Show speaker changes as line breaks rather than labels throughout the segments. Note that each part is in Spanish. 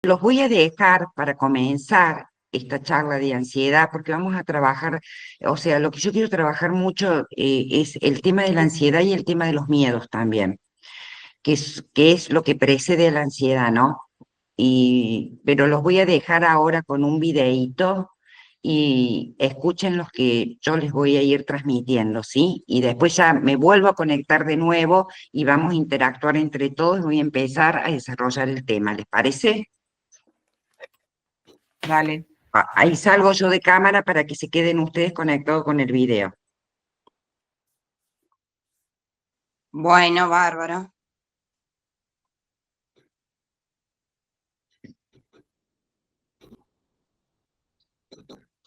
Los voy a dejar para comenzar esta charla de ansiedad porque vamos a trabajar, o sea, lo que yo quiero trabajar mucho es el tema de la ansiedad y el tema de los miedos también, que es lo que precede a la ansiedad, ¿no? Pero los voy a dejar ahora con un videíto y escuchen los que yo les voy a ir transmitiendo, ¿sí? Y después ya me vuelvo a conectar de nuevo y vamos a interactuar entre todos y voy a empezar a desarrollar el tema, ¿les parece?
Dale.
Ahí salgo yo de cámara para que se queden ustedes conectados con el video.
Bueno, bárbaro.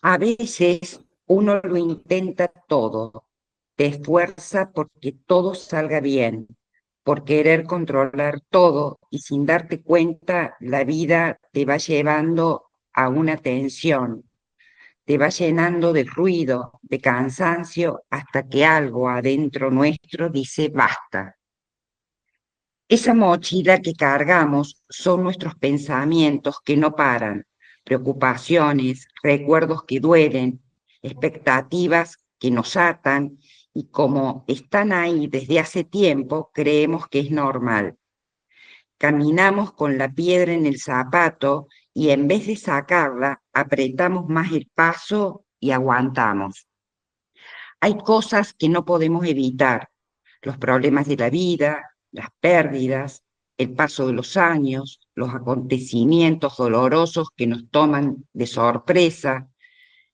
A veces uno lo intenta todo, te esfuerza porque todo salga bien, por querer controlar todo y sin darte cuenta la vida te va llevando a una tensión, te va llenando de ruido, de cansancio, hasta que algo adentro nuestro dice basta. Esa mochila que cargamos son nuestros pensamientos que no paran, preocupaciones, recuerdos que duelen, expectativas que nos atan y como están ahí desde hace tiempo, creemos que es normal. Caminamos con la piedra en el zapato y en vez de sacarla, apretamos más el paso y aguantamos. Hay cosas que no podemos evitar, los problemas de la vida, las pérdidas, el paso de los años, los acontecimientos dolorosos que nos toman de sorpresa,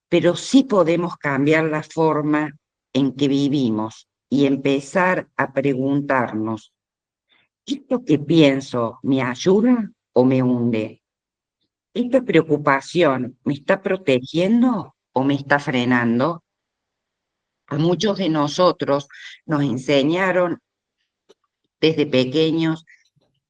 pero sí podemos cambiar la forma en que vivimos y empezar a preguntarnos, ¿esto que pienso me ayuda o me hunde? ¿Esta preocupación me está protegiendo o me está frenando? A muchos de nosotros nos enseñaron desde pequeños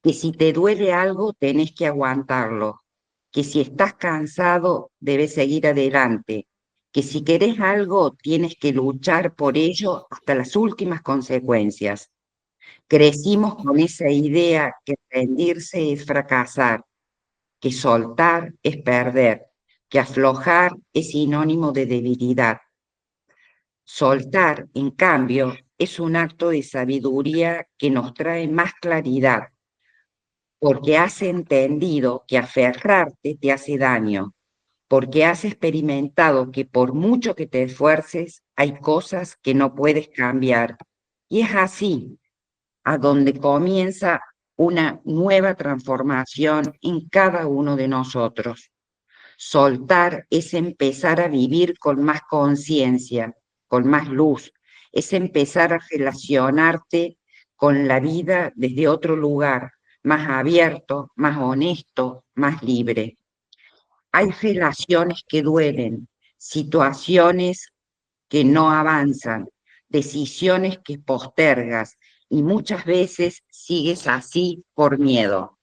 que si te duele algo tenés que aguantarlo, que si estás cansado debes seguir adelante, que si querés algo tienes que luchar por ello hasta las últimas consecuencias. Crecimos con esa idea que rendirse es fracasar, que soltar es perder, que aflojar es sinónimo de debilidad. Soltar, en cambio, es un acto de sabiduría que nos trae más claridad, porque has entendido que aferrarte te hace daño, porque has experimentado que por mucho que te esfuerces, hay cosas que no puedes cambiar. Y es así, a donde comienza una nueva transformación en cada uno de nosotros. Soltar es empezar a vivir con más conciencia, con más luz, es empezar a relacionarte con la vida desde otro lugar, más abierto, más honesto, más libre. Hay relaciones que duelen, situaciones que no avanzan, decisiones que postergas y muchas veces sigues así por miedo.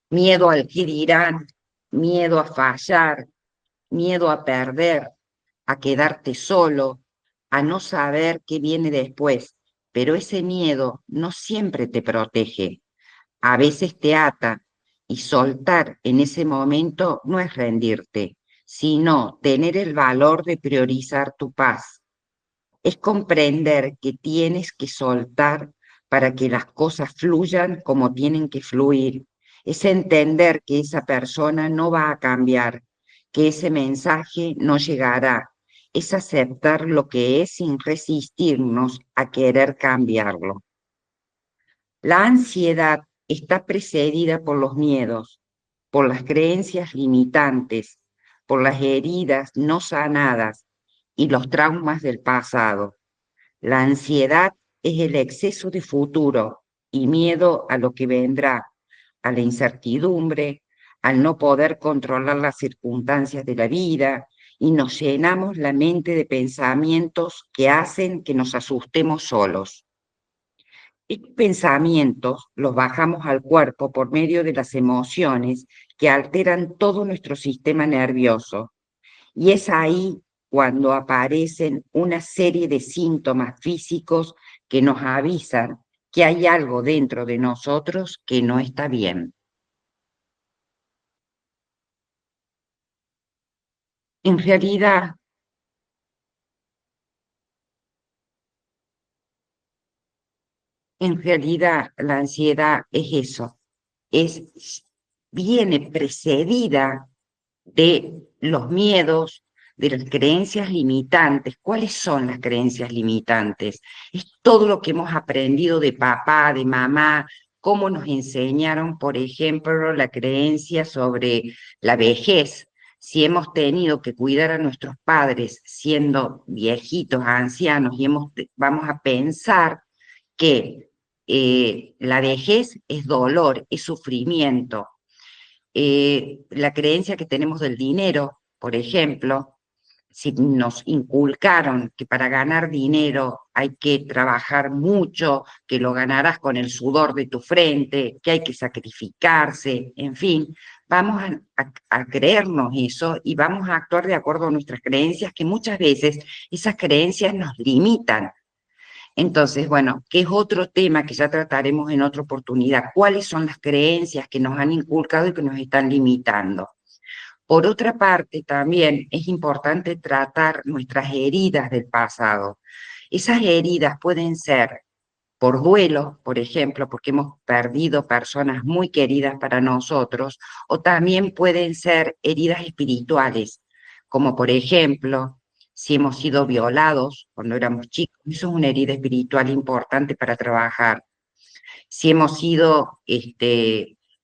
Miedo al que dirán, miedo a fallar, miedo a perder, a quedarte solo, a no saber qué viene después. Pero ese miedo no siempre te protege, a veces te ata y soltar en ese momento no es rendirte, sino tener el valor de priorizar tu paz. Es comprender que tienes que soltar para que las cosas fluyan como tienen que fluir. Es entender que esa persona no va a cambiar, que ese mensaje no llegará. Es aceptar lo que es sin resistirnos a querer cambiarlo. La ansiedad está precedida por los miedos, por las creencias limitantes, por las heridas no sanadas y los traumas del pasado. La ansiedad es el exceso de futuro y miedo a lo que vendrá, a la incertidumbre, al no poder controlar las circunstancias de la vida, y nos llenamos la mente de pensamientos que hacen que nos asustemos solos. Estos pensamientos los bajamos al cuerpo por medio de las emociones que alteran todo nuestro sistema nervioso. Y es ahí cuando aparecen una serie de síntomas físicos que nos avisan que hay algo dentro de nosotros que no está bien. En realidad, la ansiedad es eso, viene precedida de los miedos, de las creencias limitantes. ¿Cuáles son las creencias limitantes? Es todo lo que hemos aprendido de papá, de mamá, cómo nos enseñaron, por ejemplo, la creencia sobre la vejez. Si hemos tenido que cuidar a nuestros padres siendo viejitos, ancianos, y vamos a pensar que la vejez es dolor, es sufrimiento. La creencia que tenemos del dinero, por ejemplo, si nos inculcaron que para ganar dinero hay que trabajar mucho, que lo ganarás con el sudor de tu frente, que hay que sacrificarse, en fin, vamos a creernos eso y vamos a actuar de acuerdo a nuestras creencias, que muchas veces esas creencias nos limitan. Entonces, bueno, que es otro tema que ya trataremos en otra oportunidad. ¿Cuáles son las creencias que nos han inculcado y que nos están limitando? Por otra parte, también es importante tratar nuestras heridas del pasado. Esas heridas pueden ser por duelo, por ejemplo, porque hemos perdido personas muy queridas para nosotros, o también pueden ser heridas espirituales, como por ejemplo, si hemos sido violados cuando éramos chicos, eso es una herida espiritual importante para trabajar. Si hemos sido,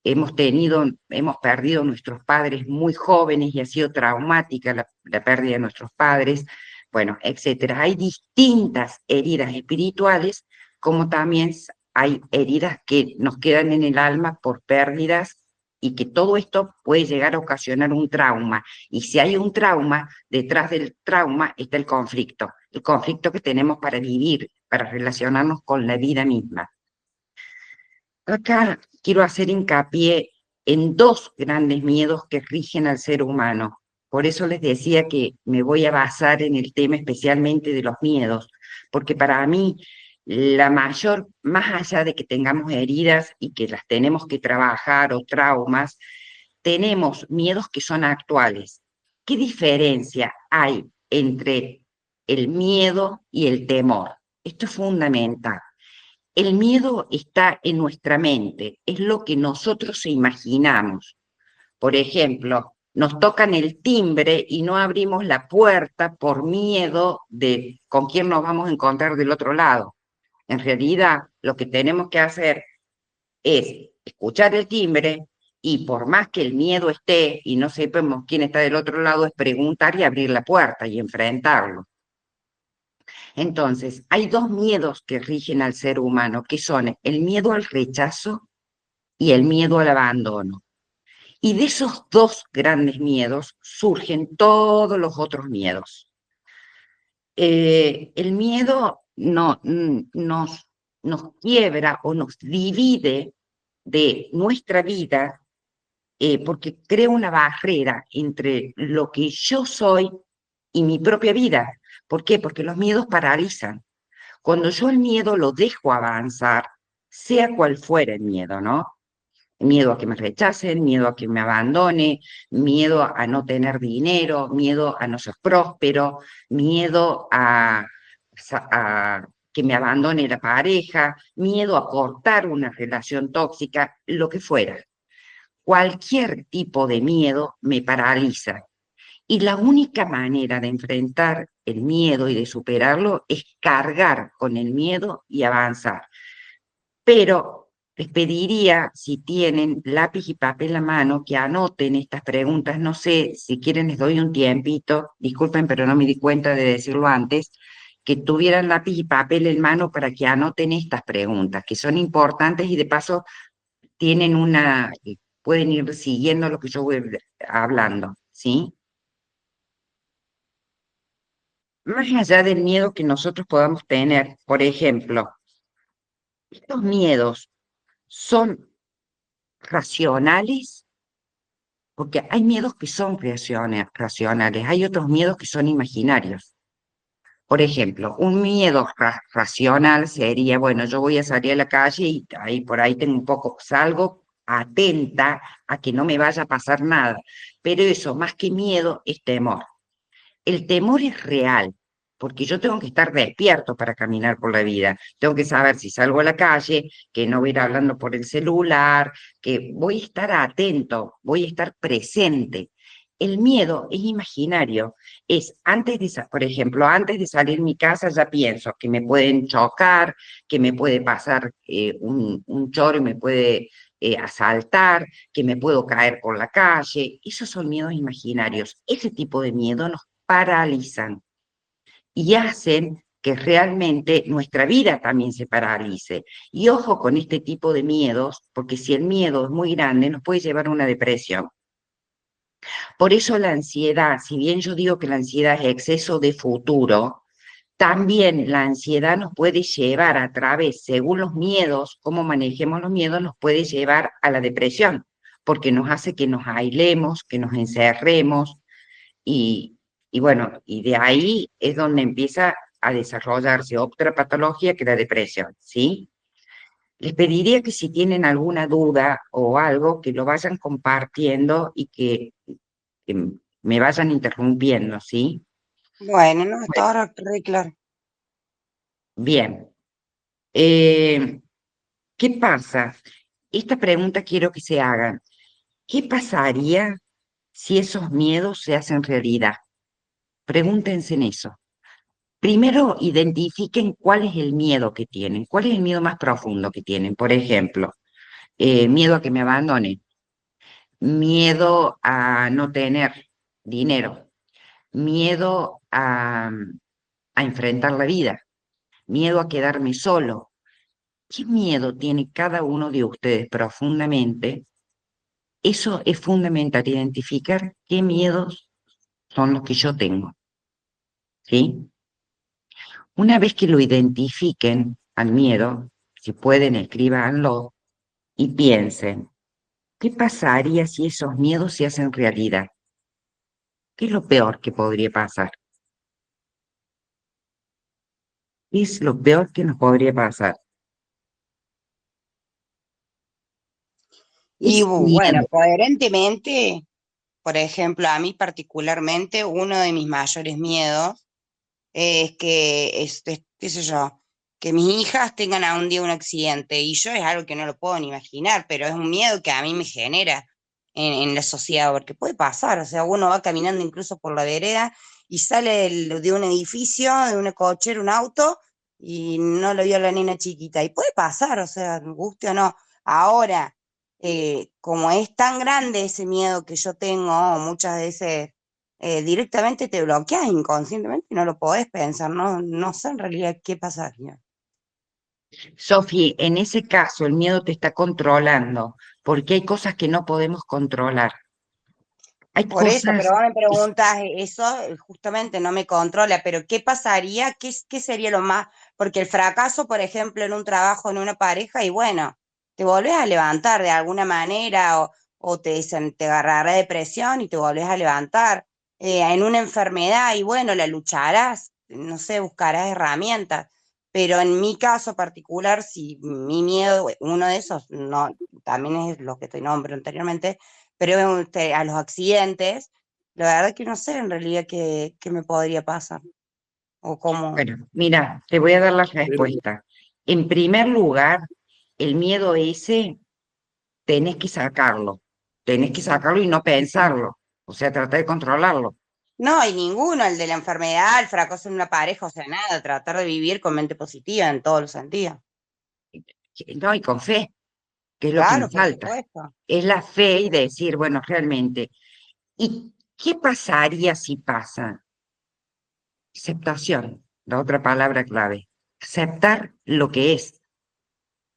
hemos perdido nuestros padres muy jóvenes y ha sido traumática la pérdida de nuestros padres, bueno, etcétera. Hay distintas heridas espirituales, como también hay heridas que nos quedan en el alma por pérdidas y que todo esto puede llegar a ocasionar un trauma. Y si hay un trauma, detrás del trauma está el conflicto que tenemos para vivir, para relacionarnos con la vida misma. Acá quiero hacer hincapié en dos grandes miedos que rigen al ser humano. Por eso les decía que me voy a basar en el tema especialmente de los miedos, porque para mí la mayor, más allá de que tengamos heridas y que las tenemos que trabajar o traumas, tenemos miedos que son actuales. ¿Qué diferencia hay entre el miedo y el temor? Esto es fundamental. El miedo está en nuestra mente, es lo que nosotros imaginamos. Por ejemplo, nos tocan el timbre y no abrimos la puerta por miedo de con quién nos vamos a encontrar del otro lado. En realidad, lo que tenemos que hacer es escuchar el timbre y por más que el miedo esté y no sepamos quién está del otro lado, es preguntar y abrir la puerta y enfrentarlo. Entonces, hay dos miedos que rigen al ser humano, que son el miedo al rechazo y el miedo al abandono. Y de esos dos grandes miedos surgen todos los otros miedos. El miedo nos quiebra o nos divide de nuestra vida porque crea una barrera entre lo que yo soy y mi propia vida. ¿Por qué? Porque los miedos paralizan. Cuando yo el miedo lo dejo avanzar, sea cual fuera el miedo, ¿no? Miedo a que me rechacen, miedo a que me abandone, miedo a no tener dinero, miedo a no ser próspero, miedo a que me abandone la pareja, miedo a cortar una relación tóxica, lo que fuera. Cualquier tipo de miedo me paraliza. Y la única manera de enfrentar el miedo y de superarlo es cargar con el miedo y avanzar. Pero les pediría, si tienen lápiz y papel a mano, que anoten estas preguntas. No sé, si quieren les doy un tiempito, disculpen, pero no me di cuenta de decirlo antes, que tuvieran lápiz y papel en mano para que anoten estas preguntas, que son importantes y de paso tienen pueden ir siguiendo lo que yo voy hablando, ¿sí? Más allá del miedo que nosotros podamos tener, por ejemplo, estos miedos son racionales, porque hay miedos que son racionales, hay otros miedos que son imaginarios. Por ejemplo, un miedo racional sería, bueno, yo voy a salir a la calle y ahí, por ahí tengo un poco, salgo atenta a que no me vaya a pasar nada, pero eso más que miedo es temor. el temor es real, porque yo tengo que estar despierto para caminar por la vida. Tengo que saber si salgo a la calle, que no voy a ir hablando por el celular, que voy a estar atento, voy a estar presente. El miedo es imaginario. Es antes de, por ejemplo, antes de salir de mi casa ya pienso que me pueden chocar, que me puede pasar un choro y me puede asaltar, que me puedo caer por la calle. Esos son miedos imaginarios. Ese tipo de miedo nos paralizan y hacen que realmente nuestra vida también se paralice. Y ojo con este tipo de miedos, porque si el miedo es muy grande, nos puede llevar a una depresión. Por eso la ansiedad, si bien yo digo que la ansiedad es exceso de futuro, también la ansiedad nos puede llevar a través, según los miedos, cómo manejemos los miedos, nos puede llevar a la depresión, porque nos hace que nos aislemos, que nos encerremos, y, y bueno, y de ahí es donde empieza a desarrollarse otra patología que es la depresión, ¿sí? Les pediría que si tienen alguna duda o algo, que lo vayan compartiendo y que me vayan interrumpiendo, ¿sí?
Bueno, no, está ahora re claro.
Bien. ¿Qué pasa? Esta pregunta quiero que se hagan. ¿Qué pasaría si esos miedos se hacen realidad? Pregúntense en eso. Primero, identifiquen cuál es el miedo que tienen, cuál es el miedo más profundo que tienen. Por ejemplo, miedo a que me abandone, miedo a no tener dinero, miedo a enfrentar la vida, miedo a quedarme solo. ¿Qué miedo tiene cada uno de ustedes profundamente? Eso es fundamental, identificar qué miedos son los que yo tengo, ¿sí? Una vez que lo identifiquen al miedo, si pueden, escríbanlo y piensen, ¿qué pasaría si esos miedos se hacen realidad? ¿Qué es lo peor que podría pasar? ¿Qué es lo peor que nos podría pasar?
Y
Es
bueno,
miedo.
coherentemente, por ejemplo, a mí particularmente, uno de mis mayores miedos es que, qué sé yo, que mis hijas tengan a un día un accidente. Y yo es algo que no lo puedo ni imaginar, pero es un miedo que a mí me genera en la sociedad, porque puede pasar, o sea, uno va caminando incluso por la vereda y sale de un edificio, de una cochera, un auto, y no lo vio la nena chiquita. Y puede pasar, o sea, guste o no. Ahora, como es tan grande ese miedo que yo tengo, muchas veces directamente te bloqueas inconscientemente y no lo podés pensar, no, no sé en realidad qué pasaría.
Sofi, en ese caso el miedo te está controlando, porque hay cosas que no podemos controlar. Hay
Por eso, pero
cosas,
vos me preguntas, eso justamente no me controla, pero ¿qué pasaría? ¿Qué sería lo más? Porque el fracaso, por ejemplo, en un trabajo, en una pareja, y bueno, te volvés a levantar de alguna manera o te dicen, te agarrará depresión y te volvés a levantar. En una enfermedad, y bueno, la lucharás, no sé, buscarás herramientas. Pero en mi caso particular, si mi miedo, uno de esos, no, también es lo que te nombro anteriormente, pero a los accidentes, la verdad que no sé en realidad qué me podría pasar o cómo.
bueno, mira, te voy a dar la
Pero,
respuesta. En primer lugar, el miedo ese tenés que sacarlo y no pensarlo, o sea, tratar de controlarlo,
No, hay ninguno, el de la enfermedad, el fracaso en una pareja, o sea, nada, tratar de vivir con mente positiva en todos los sentidos.
no, y con fe, que es lo que
Claro,
nos
por
falta.
supuesto.
Es la fe y decir, bueno, realmente, ¿y qué pasaría si pasa? Aceptación, la otra palabra clave. Aceptar lo que es,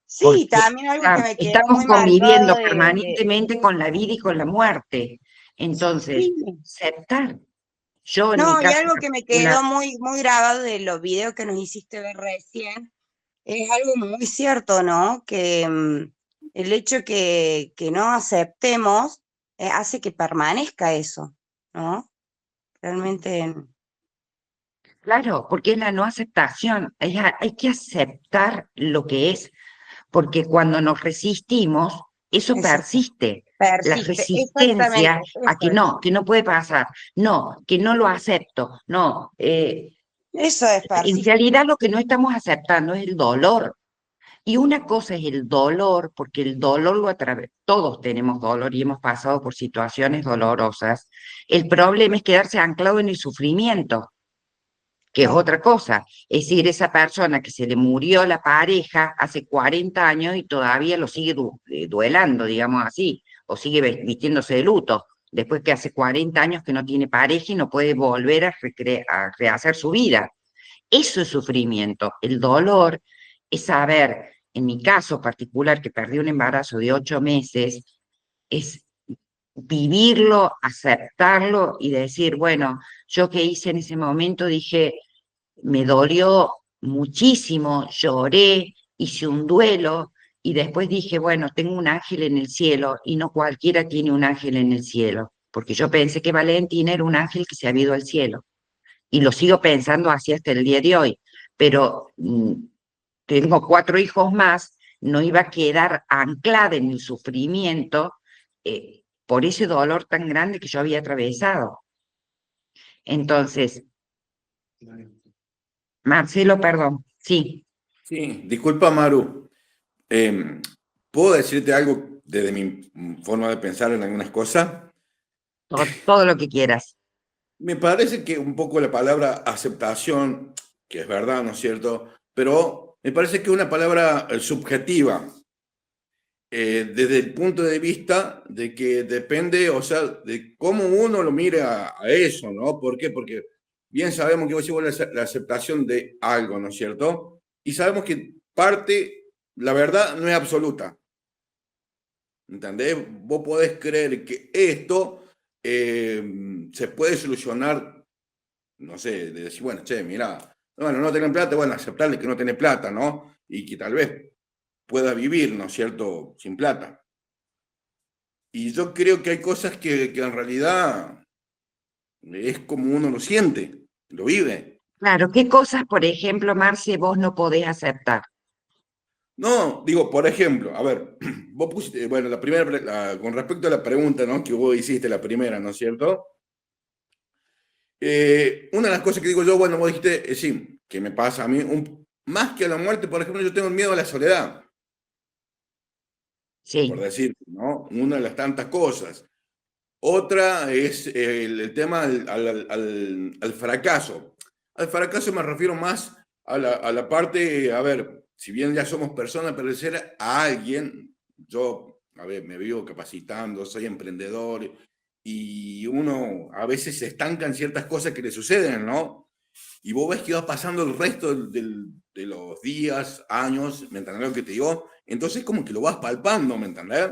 Sí,
porque
también algo que me quedó
estamos
muy marcado
conviviendo permanentemente con la vida y con la muerte. Entonces,
sí.
aceptar. Yo, en mi
No, y
caso
algo que me
particular,
quedó muy, muy grabado de los videos que nos hiciste ver recién. Es algo muy cierto, ¿no? Que el hecho que no aceptemos hace que permanezca eso, ¿no? Realmente,
claro, porque es la no aceptación. Hay que aceptar lo que es, porque cuando nos resistimos, Eso
Exacto.
persiste. La
Persiste,
resistencia
exactamente,
a que no puede pasar, no, que no lo acepto, no.
eso es,
En
persiste.
realidad lo que no estamos aceptando es el dolor. Y una cosa es el dolor, porque el dolor todos tenemos dolor y hemos pasado por situaciones dolorosas. El problema es quedarse anclado en el sufrimiento, que es
Claro.
otra cosa. Es decir, esa persona que se le murió la pareja hace 40 años y todavía lo sigue duelando, digamos así, o sigue vistiéndose de luto, después que hace 40 años que no tiene pareja y no puede volver a rehacer su vida. Eso es sufrimiento. El dolor es saber, en mi caso particular, que perdí un embarazo de 8 meses, es vivirlo, aceptarlo y decir, bueno, yo que hice en ese momento, dije, me dolió muchísimo, lloré, hice un duelo y después dije, bueno, tengo un ángel en el cielo y no cualquiera tiene un ángel en el cielo, porque yo pensé que Valentina era un ángel que se había ido al cielo y lo sigo pensando así hasta el día de hoy, pero tengo 4 hijos más, no iba a quedar anclada en el sufrimiento por ese dolor tan grande que yo había atravesado. Entonces, Marcelo, perdón, sí,
Sí, disculpa, Maru. Em, ¿Puedo decirte algo desde mi forma de pensar en algunas cosas?
todo lo que quieras.
Me parece que un poco la palabra aceptación, que es verdad, ¿no es cierto? Pero me parece que es una palabra subjetiva, desde el punto de vista de que depende, o sea, de cómo uno lo mire a eso, ¿no? ¿Por qué? Porque bien sabemos que vos decís la aceptación de algo, ¿no es cierto? Y sabemos que parte, la verdad no es absoluta. ¿Entendés? Vos podés creer que esto se puede solucionar, no sé, de decir, bueno, che, mirá, bueno, no tienen plata, bueno, aceptarle que no tiene plata, ¿no? Y que tal vez pueda vivir, ¿no es cierto?, sin plata. Y yo creo que hay cosas que en realidad es como uno lo siente, lo vive.
Claro, ¿qué cosas, por ejemplo, Marce, vos no podés aceptar?
No, digo, por ejemplo, a ver, vos pusiste, bueno, la primera, con respecto a la pregunta, ¿no?, que vos hiciste, la primera, ¿no es cierto? Una de las cosas que digo yo, bueno, vos dijiste, sí, que me pasa a mí, más que a la muerte, por ejemplo, yo tengo miedo a la soledad, por
Sí,
decir, ¿no? Una de las tantas cosas. Otra es el tema al fracaso. Al fracaso me refiero más a la parte, a ver, si bien ya somos personas, pertenecer a alguien, yo, a ver, me vivo capacitando, soy emprendedor, y uno a veces se estanca en ciertas cosas que le suceden, ¿no? Y vos ves que va pasando el resto de los días, años, ¿me entendés lo que te digo? Entonces como que lo vas palpando, ¿me entendés?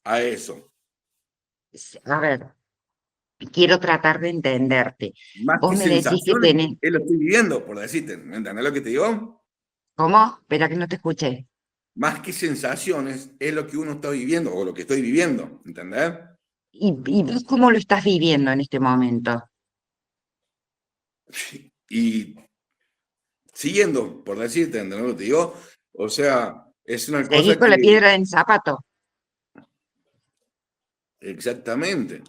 A eso.
a ver, quiero tratar de entenderte.
Más
Vos
que
me decís que
sensaciones,
tenés,
es lo estoy viviendo, por decirte, ¿me entendés lo que te digo?
¿cómo? Espera que no te escuché.
Más que sensaciones, es lo que uno está viviendo, o lo que estoy viviendo, ¿entendés?
¿Y vos cómo lo estás viviendo en este momento?
Y siguiendo, por decirte, ¿entendés lo que te digo? O sea, es una
¿Seguís
cosa
con la
que,
piedra en el zapato?
exactamente,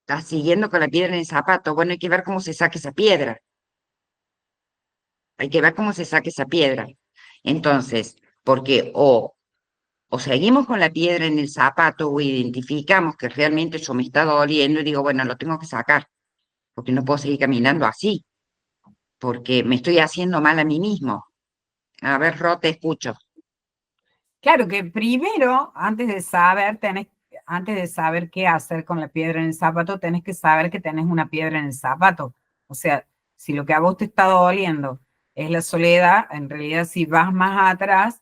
¿Estás siguiendo con la piedra en el zapato? Bueno, hay que ver cómo se saca esa piedra. Hay que ver cómo se saca esa piedra. Entonces, porque o seguimos con la piedra en el zapato o identificamos que realmente eso me está doliendo y digo, bueno, lo tengo que sacar, porque no puedo seguir caminando así, porque me estoy haciendo mal a mí mismo. A ver, Ro, te escucho.
Claro que primero, antes de saber qué hacer con la piedra en el zapato, tenés que saber que tenés una piedra en el zapato. O sea, si lo que a vos te está doliendo es la soledad, en realidad si vas más atrás,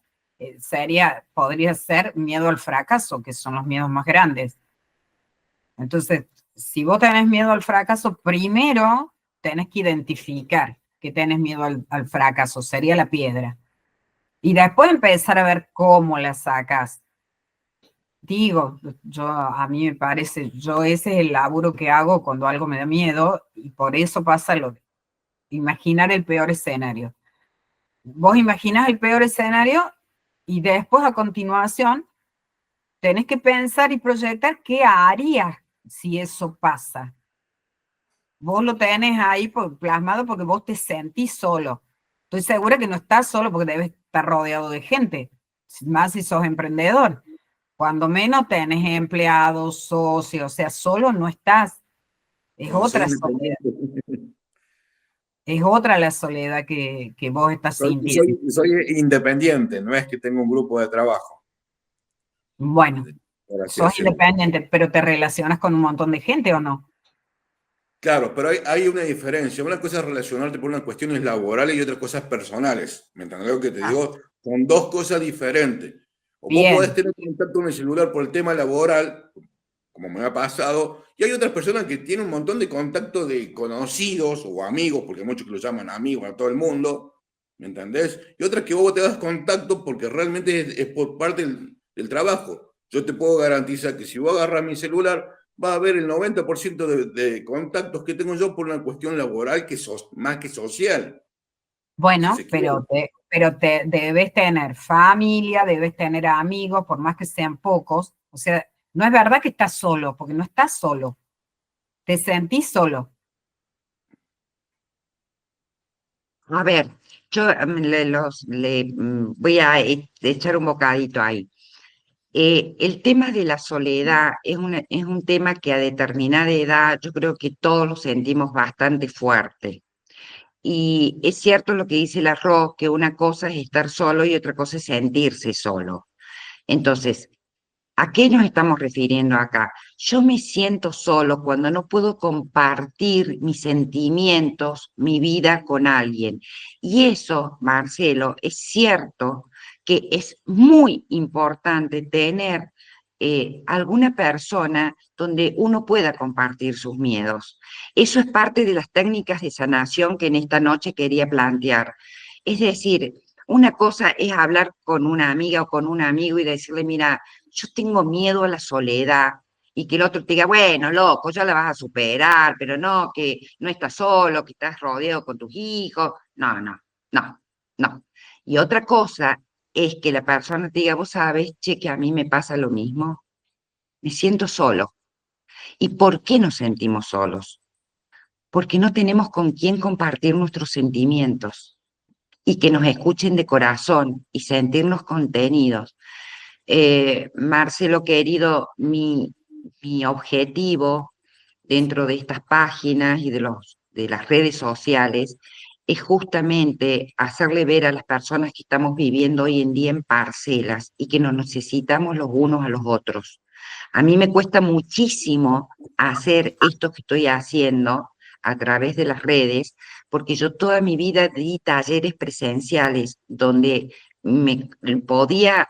podría ser miedo al fracaso, que son los miedos más grandes. Entonces, si vos tenés miedo al fracaso, primero tenés que identificar que tenés miedo al fracaso, sería la piedra. Y después empezar a ver cómo la sacas. Digo, a mí me parece, ese es el laburo que hago cuando algo me da miedo y por eso pasa lo de imaginar el peor escenario. Vos imaginás el peor escenario Y después, a continuación, tenés que pensar y proyectar qué harías si eso pasa. Vos lo tenés ahí plasmado porque vos te sentís solo. Estoy segura que no estás solo porque debes estar rodeado de gente, más si sos emprendedor. Cuando menos tenés empleados, socios, o sea, solo no estás. Es
Cuando soy
otra soledad.
independiente.
Es otra la soledad que vos estás sintiendo.
Soy independiente, no es que tengo un grupo de trabajo,
Bueno,
por así
sos
decirlo.
independiente, pero te relacionas con un montón de gente, ¿o no?
Claro, pero hay una diferencia. Una cosa es relacionarte por unas cuestiones laborales y otras cosas personales. ¿Me entiendes lo que te
Ah,
digo? Son dos cosas diferentes. O vos podés
bien,
tener contacto en el celular por el tema laboral, como me ha pasado, y hay otras personas que tienen un montón de contacto de conocidos o amigos, porque hay muchos que lo llaman amigos a todo el mundo, ¿me entendés? Y otras que vos te das contacto porque realmente es por parte del trabajo. Yo te puedo garantizar que si vos agarras mi celular, va a haber el 90% de contactos que tengo yo por una cuestión laboral que más que social, si
bueno,
se quiere.
pero te debes tener familia, debes tener amigos, por más que sean pocos. O sea, no es verdad que estás solo, porque no estás solo. Te sentís solo.
A ver, yo voy a echar un bocadito ahí. El tema de la soledad es un tema que a determinada edad yo creo que todos lo sentimos bastante fuerte. Y es cierto lo que dice el arroz, que una cosa es estar solo y otra cosa es sentirse solo. Entonces, ¿a qué nos estamos refiriendo acá? Yo me siento solo cuando no puedo compartir mis sentimientos, mi vida con alguien. Y eso, Marcelo, es cierto que es muy importante tener alguna persona donde uno pueda compartir sus miedos. Eso es parte de las técnicas de sanación que en esta noche quería plantear. Es decir, una cosa es hablar con una amiga o con un amigo y decirle, mira, yo tengo miedo a la soledad, y que el otro te diga, bueno, loco, ya la vas a superar, pero no, que no estás solo, que estás rodeado con tus hijos. No, no, no, no. Y otra cosa es que la persona te diga, vos sabes, che, que a mí me pasa lo mismo, me siento solo. ¿Y por qué nos sentimos solos? Porque no tenemos con quién compartir nuestros sentimientos y que nos escuchen de corazón y sentirnos contenidos. Marcelo, querido, mi objetivo dentro de estas páginas y de las redes sociales es justamente hacerle ver a las personas que estamos viviendo hoy en día en parcelas y que nos necesitamos los unos a los otros. A mí me cuesta muchísimo hacer esto que estoy haciendo a través de las redes, porque yo toda mi vida di talleres presenciales donde me podía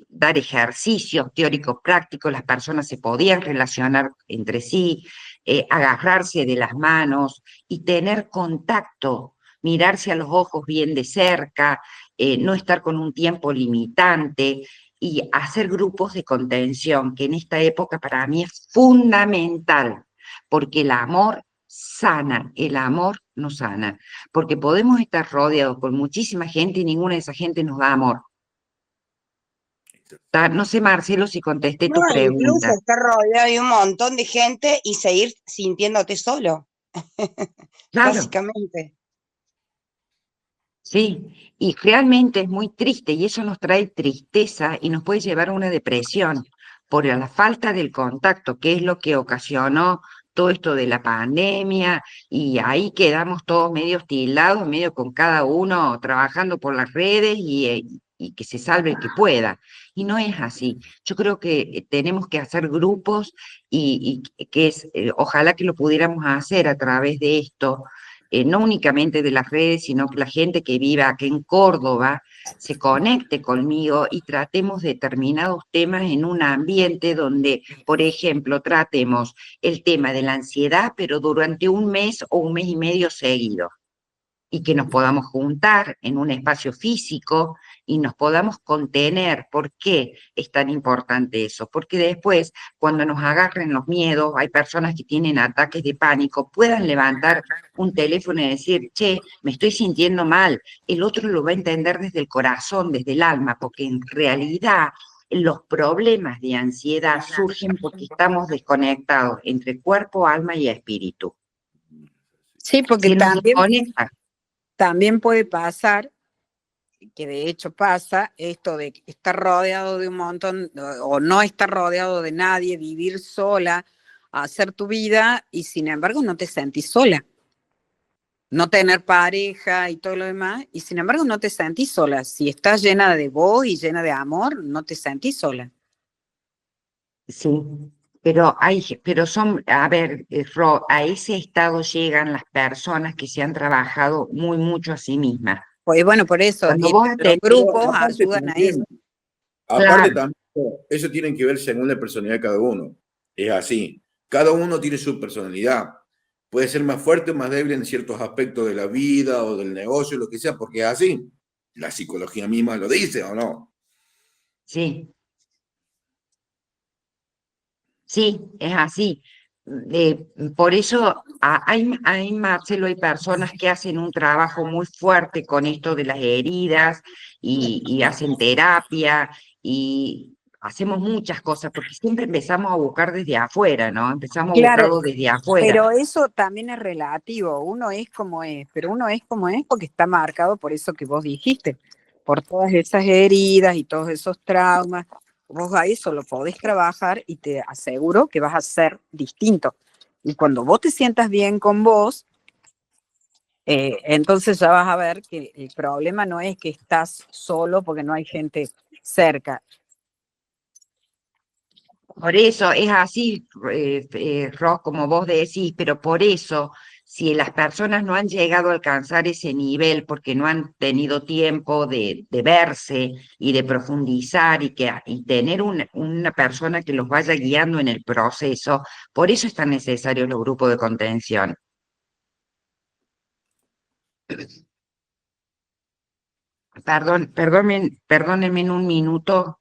dar ejercicios teóricos prácticos, las personas se podían relacionar entre sí, agarrarse de las manos y tener contacto, mirarse a los ojos bien de cerca, no estar con un tiempo limitante y hacer grupos de contención, que en esta época para mí es fundamental, porque el amor sana, el amor no sana, porque podemos estar rodeados con muchísima gente y ninguna de esa gente nos da amor. No sé, Marcelo, si contesté
No,
tu
incluso
pregunta.
estar rodeado de un montón de gente y seguir sintiéndote solo,
Claro,
básicamente.
sí, y realmente es muy triste y eso nos trae tristeza y nos puede llevar a una depresión por la falta del contacto, que es lo que ocasionó todo esto de la pandemia, y ahí quedamos todos medio tildados, medio con cada uno trabajando por las redes y que se salve el que pueda. Y no es así. Yo creo que tenemos que hacer grupos y que ojalá que lo pudiéramos hacer a través de esto, no únicamente de las redes, sino que la gente que vive aquí en Córdoba se conecte conmigo y tratemos determinados temas en un ambiente donde, por ejemplo, tratemos el tema de la ansiedad, pero durante un mes o un mes y medio seguido. y que nos podamos juntar en un espacio físico y nos podamos contener. ¿Por qué es tan importante eso? Porque después, cuando nos agarren los miedos, hay personas que tienen ataques de pánico, puedan levantar un teléfono y decir, che, me estoy sintiendo mal. El otro lo va a entender desde el corazón, desde el alma, porque en realidad los problemas de ansiedad surgen porque estamos desconectados entre cuerpo, alma y espíritu.
Sí, porque
Si nos desconecta,
también puede pasar, que de hecho pasa, esto de estar rodeado de un montón, o no estar rodeado de nadie, vivir sola, hacer tu vida, y sin embargo no te sentís sola. No tener pareja y todo lo demás, y sin embargo no te sentís sola. Si estás llena de vos y llena de amor, no te sentís sola.
sí, pero son, a ver, a ese estado llegan las personas que se han trabajado muy mucho a sí mismas.
Pues bueno, por eso,
Cuando vos
los
tenés,
grupos
Aparte
ayudan a eso.
aparte
claro,
también, eso tiene que ver según la personalidad de cada uno. Es así. Cada uno tiene su personalidad. Puede ser más fuerte o más débil en ciertos aspectos de la vida o del negocio, lo que sea, porque es así. La psicología misma lo dice, ¿o no?
sí, sí, es así. Por eso Marcelo, hay personas que hacen un trabajo muy fuerte con esto de las heridas y hacen terapia y hacemos muchas cosas, porque siempre empezamos a buscar desde afuera, ¿no? Empezamos a
Claro,
buscarlo desde afuera.
pero eso también es relativo. Uno es como es, pero uno es como es porque está marcado por eso que vos dijiste, por todas esas heridas y todos esos traumas. Vos a eso lo podés trabajar y te aseguro que vas a ser distinto. Y cuando vos te sientas bien con vos, entonces ya vas a ver que el problema no es que estás solo porque no hay gente cerca.
Por eso es así, Ros, como vos decís, pero por eso, si las personas no han llegado a alcanzar ese nivel porque no han tenido tiempo de verse y de profundizar y tener una persona que los vaya guiando en el proceso, por eso es tan necesario los grupos de contención. Perdónenme en un minuto,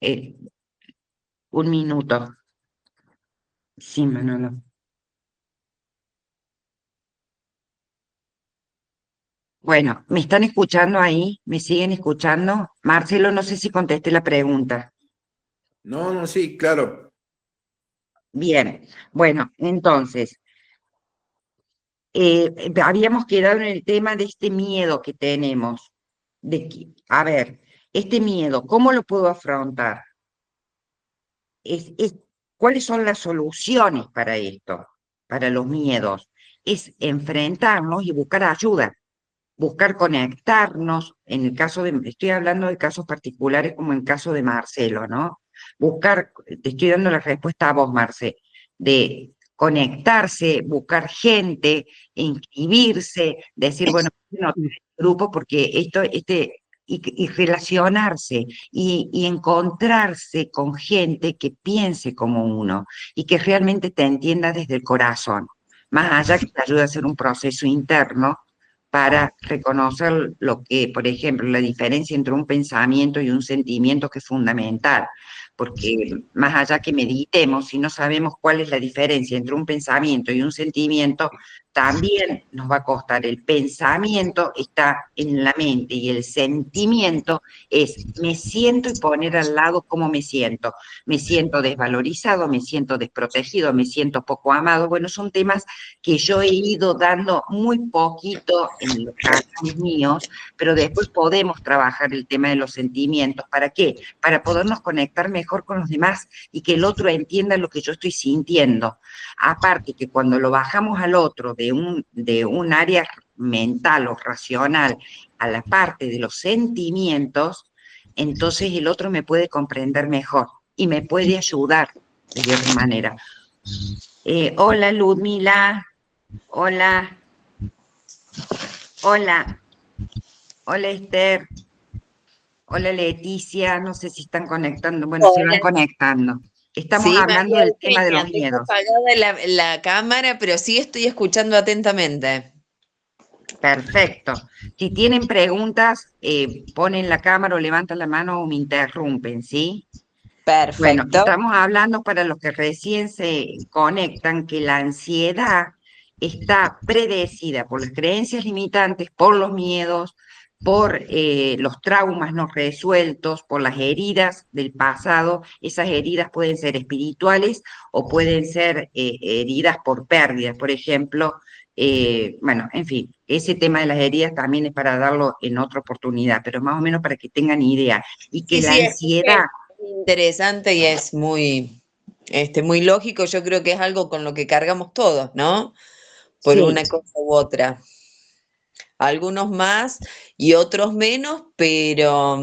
eh, un minuto. Sí, Manolo. Bueno, ¿me están escuchando ahí? ¿Me siguen escuchando? Marcelo, no sé si contesté la pregunta.
No, no, sí, claro.
Bien, bueno, entonces, habíamos quedado en el tema de este miedo que tenemos. A ver, este miedo, ¿cómo lo puedo afrontar? ¿Cuáles son las soluciones para esto, para los miedos? Es enfrentarnos y buscar ayuda. Buscar conectarnos, en el caso estoy hablando de casos particulares como en el caso de Marcelo, ¿no? Buscar, te estoy dando la respuesta a vos, Marce, de conectarse, buscar gente, inscribirse, decir, bueno, no, grupo porque y relacionarse y encontrarse con gente que piense como uno y que realmente te entienda desde el corazón, más allá que te ayude a hacer un proceso interno para reconocer lo que, por ejemplo, la diferencia entre un pensamiento y un sentimiento que es fundamental, porque más allá que meditemos, si no sabemos cuál es la diferencia entre un pensamiento y un sentimiento, también nos va a costar. El pensamiento está en la mente y el sentimiento es me siento y poner al lado cómo me siento. Me siento desvalorizado, me siento desprotegido, me siento poco amado. Bueno, son temas que yo he ido dando muy poquito en los canales míos, pero después podemos trabajar el tema de los sentimientos. ¿Para qué? Para podernos conectar mejor con los demás y que el otro entienda lo que yo estoy sintiendo. Aparte que cuando lo bajamos al otro de un área mental o racional a la parte de los sentimientos, entonces el otro me puede comprender mejor y me puede ayudar de otra manera. Hola, Ludmila. Hola. Hola. Hola, Esther. Hola, Leticia. No sé si están conectando. Bueno, se van
Hola.
conectando. Estamos
Sí,
hablando
María
del tema de
Eugenia,
los
tengo
miedos.
apagada la cámara, pero sí estoy escuchando atentamente.
Perfecto. Si tienen preguntas, ponen la cámara o levantan la mano o me interrumpen, ¿sí? Bueno,
Perfecto.
estamos hablando para los que recién se conectan que la ansiedad está predecida por las creencias limitantes, por los miedos, por los traumas no resueltos, por las heridas del pasado. Esas heridas pueden ser espirituales o pueden ser heridas por pérdidas. Por ejemplo, bueno, en fin, ese tema de las heridas también es para darlo en otra oportunidad, pero más o menos para que tengan idea. Y que
Sí,
la
sí,
ansiedad...
es interesante y es muy, muy lógico. Yo creo que es algo con lo que cargamos todos, ¿no? Por
Sí,
una cosa u otra. Algunos más y otros menos, pero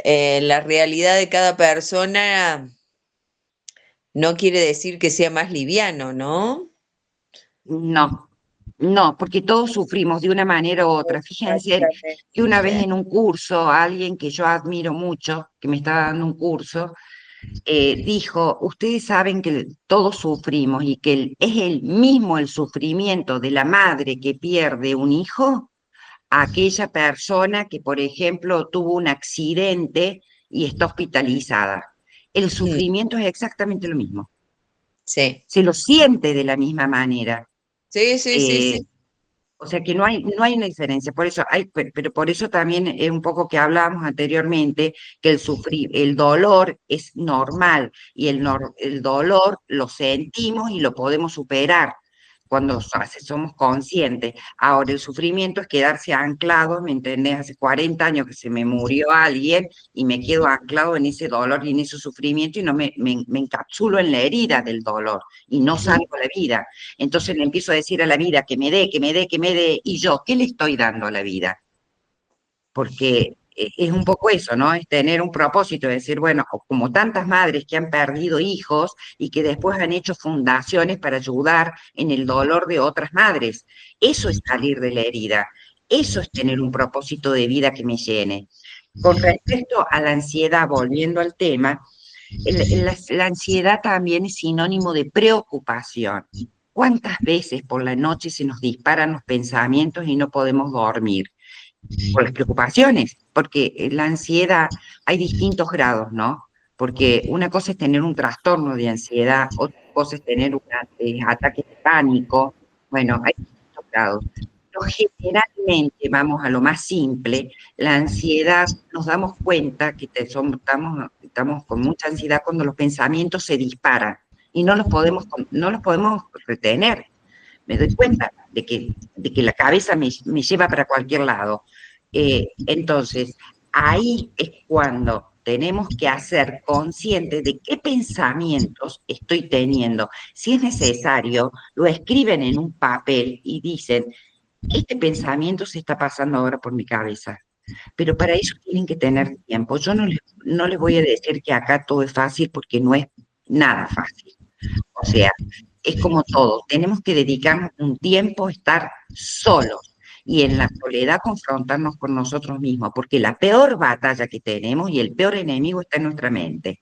la realidad de cada persona no quiere decir que sea más liviano, ¿no?
no, no, porque todos sufrimos de una manera u otra. Fíjense que una vez en un curso, alguien que yo admiro mucho, que me está dando un curso, dijo, ustedes saben que todos sufrimos y que es el mismo el sufrimiento de la madre que pierde un hijo a aquella persona que, por ejemplo, tuvo un accidente y está hospitalizada. El sufrimiento es exactamente lo mismo.
Sí,
Se lo siente de la misma manera.
sí, sí, sí,
Eh,
sí.
O sea que no hay una diferencia, por eso hay, pero por eso también es un poco que hablábamos anteriormente, que el dolor es normal y el dolor lo sentimos y lo podemos superar cuando somos conscientes. Ahora, el sufrimiento es quedarse anclado, ¿me entendés? Hace 40 años que se me murió alguien y me quedo anclado en ese dolor y en ese sufrimiento y no me encapsulo en la herida del dolor y no salgo a la vida. Entonces le empiezo a decir a la vida que me dé, que me dé, que me dé, y yo, ¿qué le estoy dando a la vida? Porque es un poco eso, ¿no? Es tener un propósito, de decir, bueno, como tantas madres que han perdido hijos y que después han hecho fundaciones para ayudar en el dolor de otras madres. Eso es salir de la herida, eso es tener un propósito de vida que me llene. Con respecto a la ansiedad, volviendo al tema, la ansiedad también es sinónimo de preocupación. ¿Cuántas veces por la noche se nos disparan los pensamientos y no podemos dormir? Por las preocupaciones, porque la ansiedad hay distintos grados, ¿no? Porque una cosa es tener un trastorno de ansiedad, otra cosa es tener un ataque de pánico. Bueno, hay distintos grados. Pero generalmente, vamos a lo más simple, la ansiedad, nos damos cuenta que estamos con mucha ansiedad cuando los pensamientos se disparan y no los podemos retener. Me doy cuenta de que la cabeza me lleva para cualquier lado. Entonces, ahí es cuando tenemos que hacer conscientes de qué pensamientos estoy teniendo. Si es necesario, lo escriben en un papel y dicen, este pensamiento se está pasando ahora por mi cabeza. Pero para eso tienen que tener tiempo. Yo no les voy a decir que acá todo es fácil porque no es nada fácil. O sea, es como todo, tenemos que dedicarnos un tiempo a estar solos y en la soledad confrontarnos con nosotros mismos, porque la peor batalla que tenemos y el peor enemigo está en nuestra mente.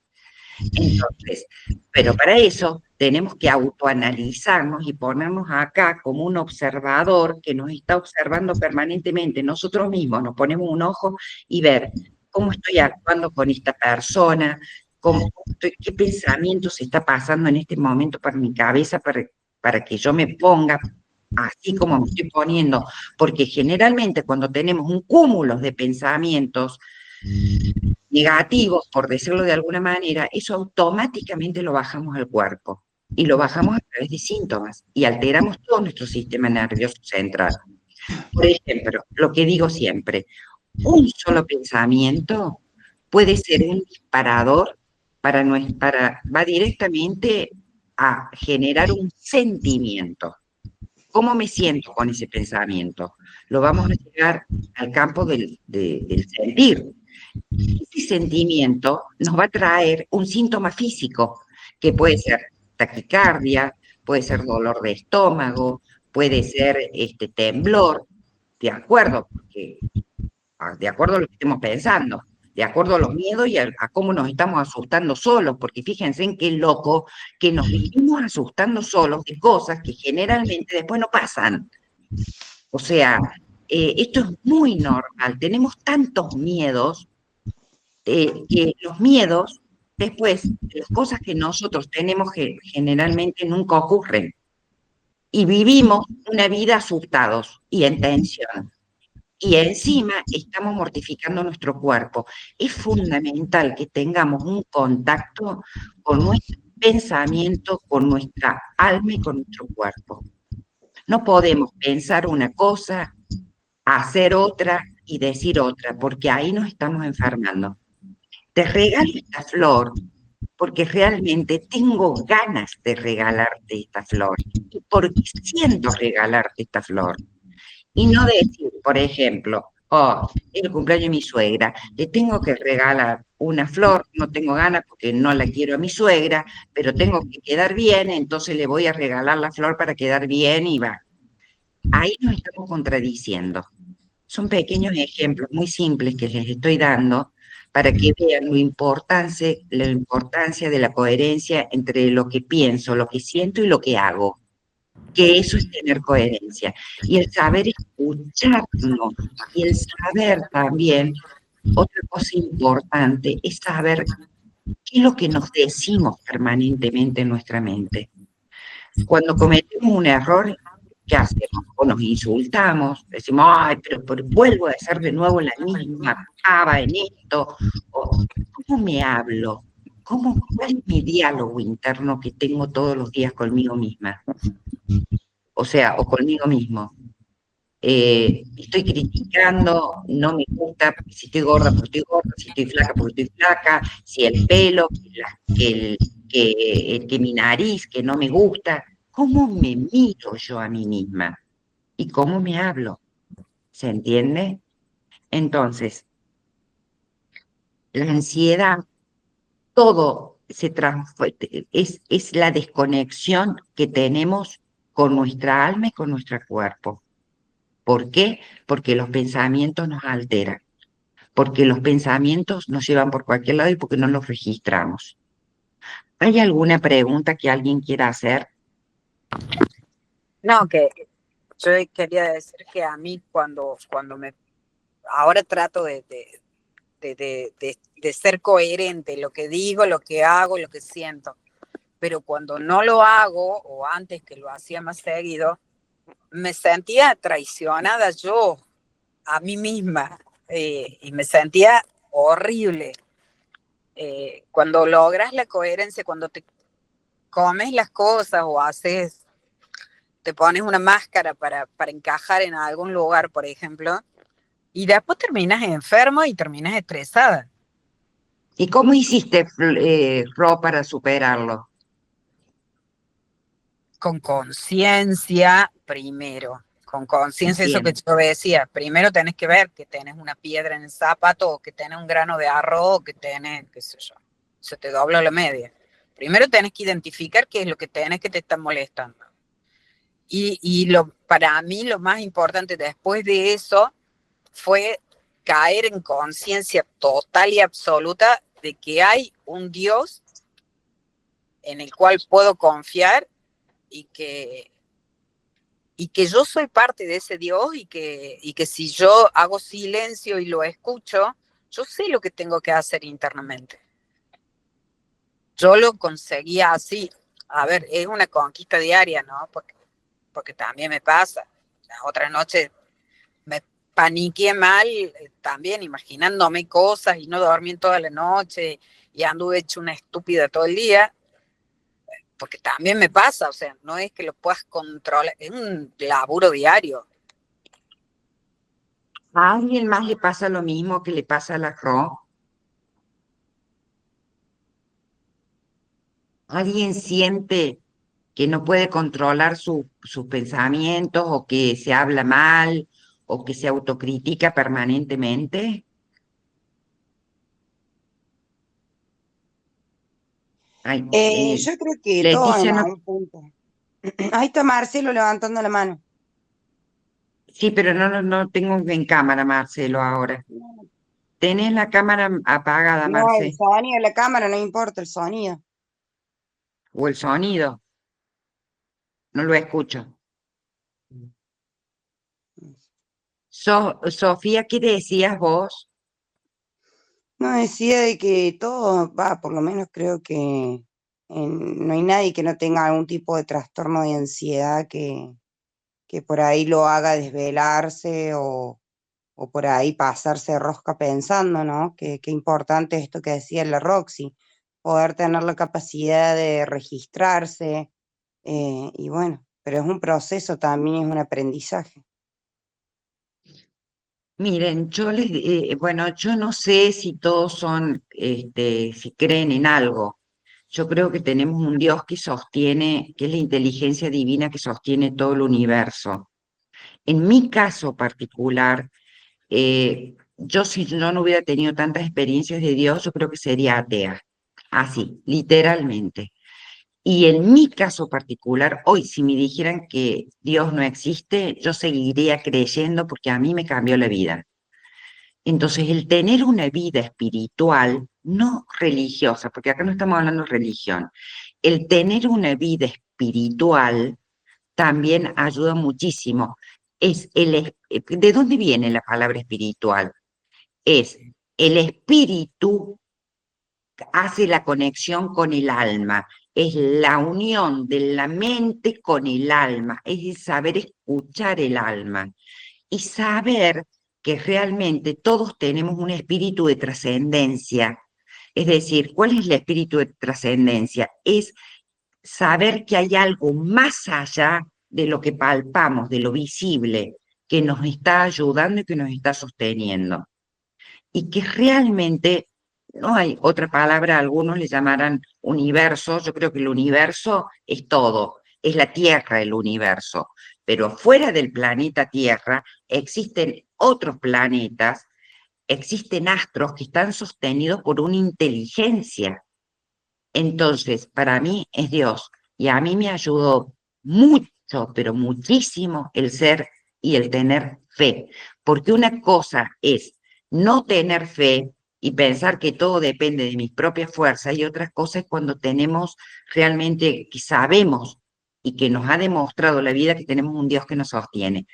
Entonces, pero para eso tenemos que autoanalizarnos y ponernos acá como un observador que nos está observando permanentemente nosotros mismos, nos ponemos un ojo y ver cómo estoy actuando con esta persona, qué pensamiento se está pasando en este momento por mi cabeza para que yo me ponga así como me estoy poniendo, porque generalmente cuando tenemos un cúmulo de pensamientos negativos, por decirlo de alguna manera, eso automáticamente lo bajamos al cuerpo y lo bajamos a través de síntomas y alteramos todo nuestro sistema nervioso central. Por ejemplo, lo que digo siempre, un solo pensamiento puede ser un disparador va directamente a generar un sentimiento. ¿Cómo me siento con ese pensamiento? Lo vamos a llegar al campo del sentir. Ese sentimiento nos va a traer un síntoma físico, que puede ser taquicardia, puede ser dolor de estómago, puede ser temblor, de acuerdo, de acuerdo a lo que estemos pensando, de acuerdo a los miedos y a cómo nos estamos asustando solos, porque fíjense en qué loco que nos vivimos asustando solos de cosas que generalmente después no pasan. O sea, esto es muy normal. Tenemos tantos miedos que los miedos, después, las cosas que nosotros tenemos que generalmente nunca ocurren. Y vivimos una vida asustados y en tensión. Y encima estamos mortificando nuestro cuerpo. Es fundamental que tengamos un contacto con nuestro pensamiento, con nuestra alma y con nuestro cuerpo. No podemos pensar una cosa, hacer otra y decir otra, porque ahí nos estamos enfermando. Te regalo esta flor porque realmente tengo ganas de regalarte esta flor y porque siento regalarte esta flor. Y no decir, por ejemplo, oh, es el cumpleaños de mi suegra, le tengo que regalar una flor, no tengo ganas porque no la quiero a mi suegra, pero tengo que quedar bien, entonces le voy a regalar la flor para quedar bien y va. Ahí nos estamos contradiciendo. Son pequeños ejemplos muy simples que les estoy dando para que vean la importancia de la coherencia entre lo que pienso, lo que siento y lo que hago. Que eso es tener coherencia. Y el saber escucharnos, y el saber también, otra cosa importante, es saber qué es lo que nos decimos permanentemente en nuestra mente. Cuando cometemos un error, ¿qué hacemos? O nos insultamos, decimos, ay, pero vuelvo a hacer de nuevo la misma pava en esto. O, ¿cómo me hablo? ¿Cuál es mi diálogo interno que tengo todos los días conmigo misma? O sea, o conmigo mismo. Estoy criticando, no me gusta, si estoy gorda porque estoy gorda, si estoy flaca porque estoy flaca, si el pelo, que mi nariz, que no me gusta. ¿Cómo me miro yo a mí misma? ¿Y cómo me hablo? ¿Se entiende? Entonces, la ansiedad, todo es la desconexión que tenemos con nuestra alma y con nuestro cuerpo. ¿Por qué? Porque los pensamientos nos alteran, porque los pensamientos nos llevan por cualquier lado y porque no los registramos. ¿Hay alguna pregunta que alguien quiera hacer?
No, que yo quería decir que a mí ahora trato de ser coherente, lo que digo, lo que hago, lo que siento, pero cuando no lo hago, o antes que lo hacía más seguido, me sentía traicionada yo a mí misma y me sentía horrible. Cuando logras la coherencia, cuando te comes las cosas o te pones una máscara para encajar en algún lugar, por ejemplo, y después terminas enfermo y terminas estresada.
¿Y cómo hiciste, Ro, para superarlo?
Con conciencia primero, con conciencia, eso
Bien.
que yo decía, primero tenés que ver que tenés una piedra en el zapato, o que tenés un grano de arroz, o que tenés, qué sé yo, se te dobla la media. Primero tenés que identificar qué es lo que tenés que te está molestando. Para mí lo más importante después de eso fue caer en conciencia total y absoluta de que hay un Dios en el cual puedo confiar y que yo soy parte de ese Dios y que si yo hago silencio y lo escucho, yo sé lo que tengo que hacer internamente. Yo lo conseguía así. A ver, es una conquista diaria, ¿no? Porque también me pasa. Las otras noches me paniqué mal, también imaginándome cosas y no dormí en toda la noche y anduve hecho una estúpida todo el día. Porque también me pasa, o sea, no es que lo puedas controlar, es un laburo diario.
¿A alguien más le pasa lo mismo que le pasa a la Ro? ¿Alguien siente que no puede controlar sus pensamientos o que se habla mal o que se autocritica permanentemente? Ay,
Yo creo que todos
Leticia,
en
no,
algún punto. Ahí está Marcelo levantando la mano.
sí, pero no tengo en cámara, Marcelo, ahora. ¿Tenés la cámara apagada,
No, el
Marce?
sonido de la cámara no importa, el sonido.
¿O el sonido? No lo escucho. Sofía, ¿qué decías vos?
No, decía de que todo, va, por lo menos creo que no hay nadie que no tenga algún tipo de trastorno de ansiedad que por ahí lo haga desvelarse o por ahí pasarse de rosca pensando, ¿no? Qué importante esto que decía la Roxy, poder tener la capacidad de registrarse, y bueno, pero es un proceso también, es un aprendizaje.
Miren, bueno, yo no sé si todos son, si creen en algo. Yo creo que tenemos un Dios que sostiene, que es la inteligencia divina que sostiene todo el universo. En mi caso particular, yo si yo no hubiera tenido tantas experiencias de Dios, yo creo que sería atea. Así, literalmente. Y en mi caso particular, hoy si me dijeran que Dios no existe, yo seguiría creyendo porque a mí me cambió la vida. Entonces, el tener una vida espiritual, no religiosa, porque acá no estamos hablando de religión, el tener una vida espiritual también ayuda muchísimo. ¿De dónde viene la palabra espiritual? Es el espíritu hace la conexión con el alma, es la unión de la mente con el alma, es el saber escuchar el alma y saber que realmente todos tenemos un espíritu de trascendencia. Es decir, ¿cuál es el espíritu de trascendencia? Es saber que hay algo más allá de lo que palpamos, de lo visible, que nos está ayudando y que nos está sosteniendo. Y que realmente no hay otra palabra, algunos le llamarán universo, yo creo que el universo es todo, es la Tierra el universo, pero fuera del planeta Tierra existen otros planetas, existen astros que están sostenidos por una inteligencia. Entonces, para mí es Dios y a mí me ayudó mucho, pero muchísimo el ser y el tener fe, porque una cosa es no tener fe y pensar que todo depende de mis propias fuerzas y otra cosa es cuando tenemos realmente que sabemos y que nos ha demostrado la vida que tenemos un Dios que nos sostiene.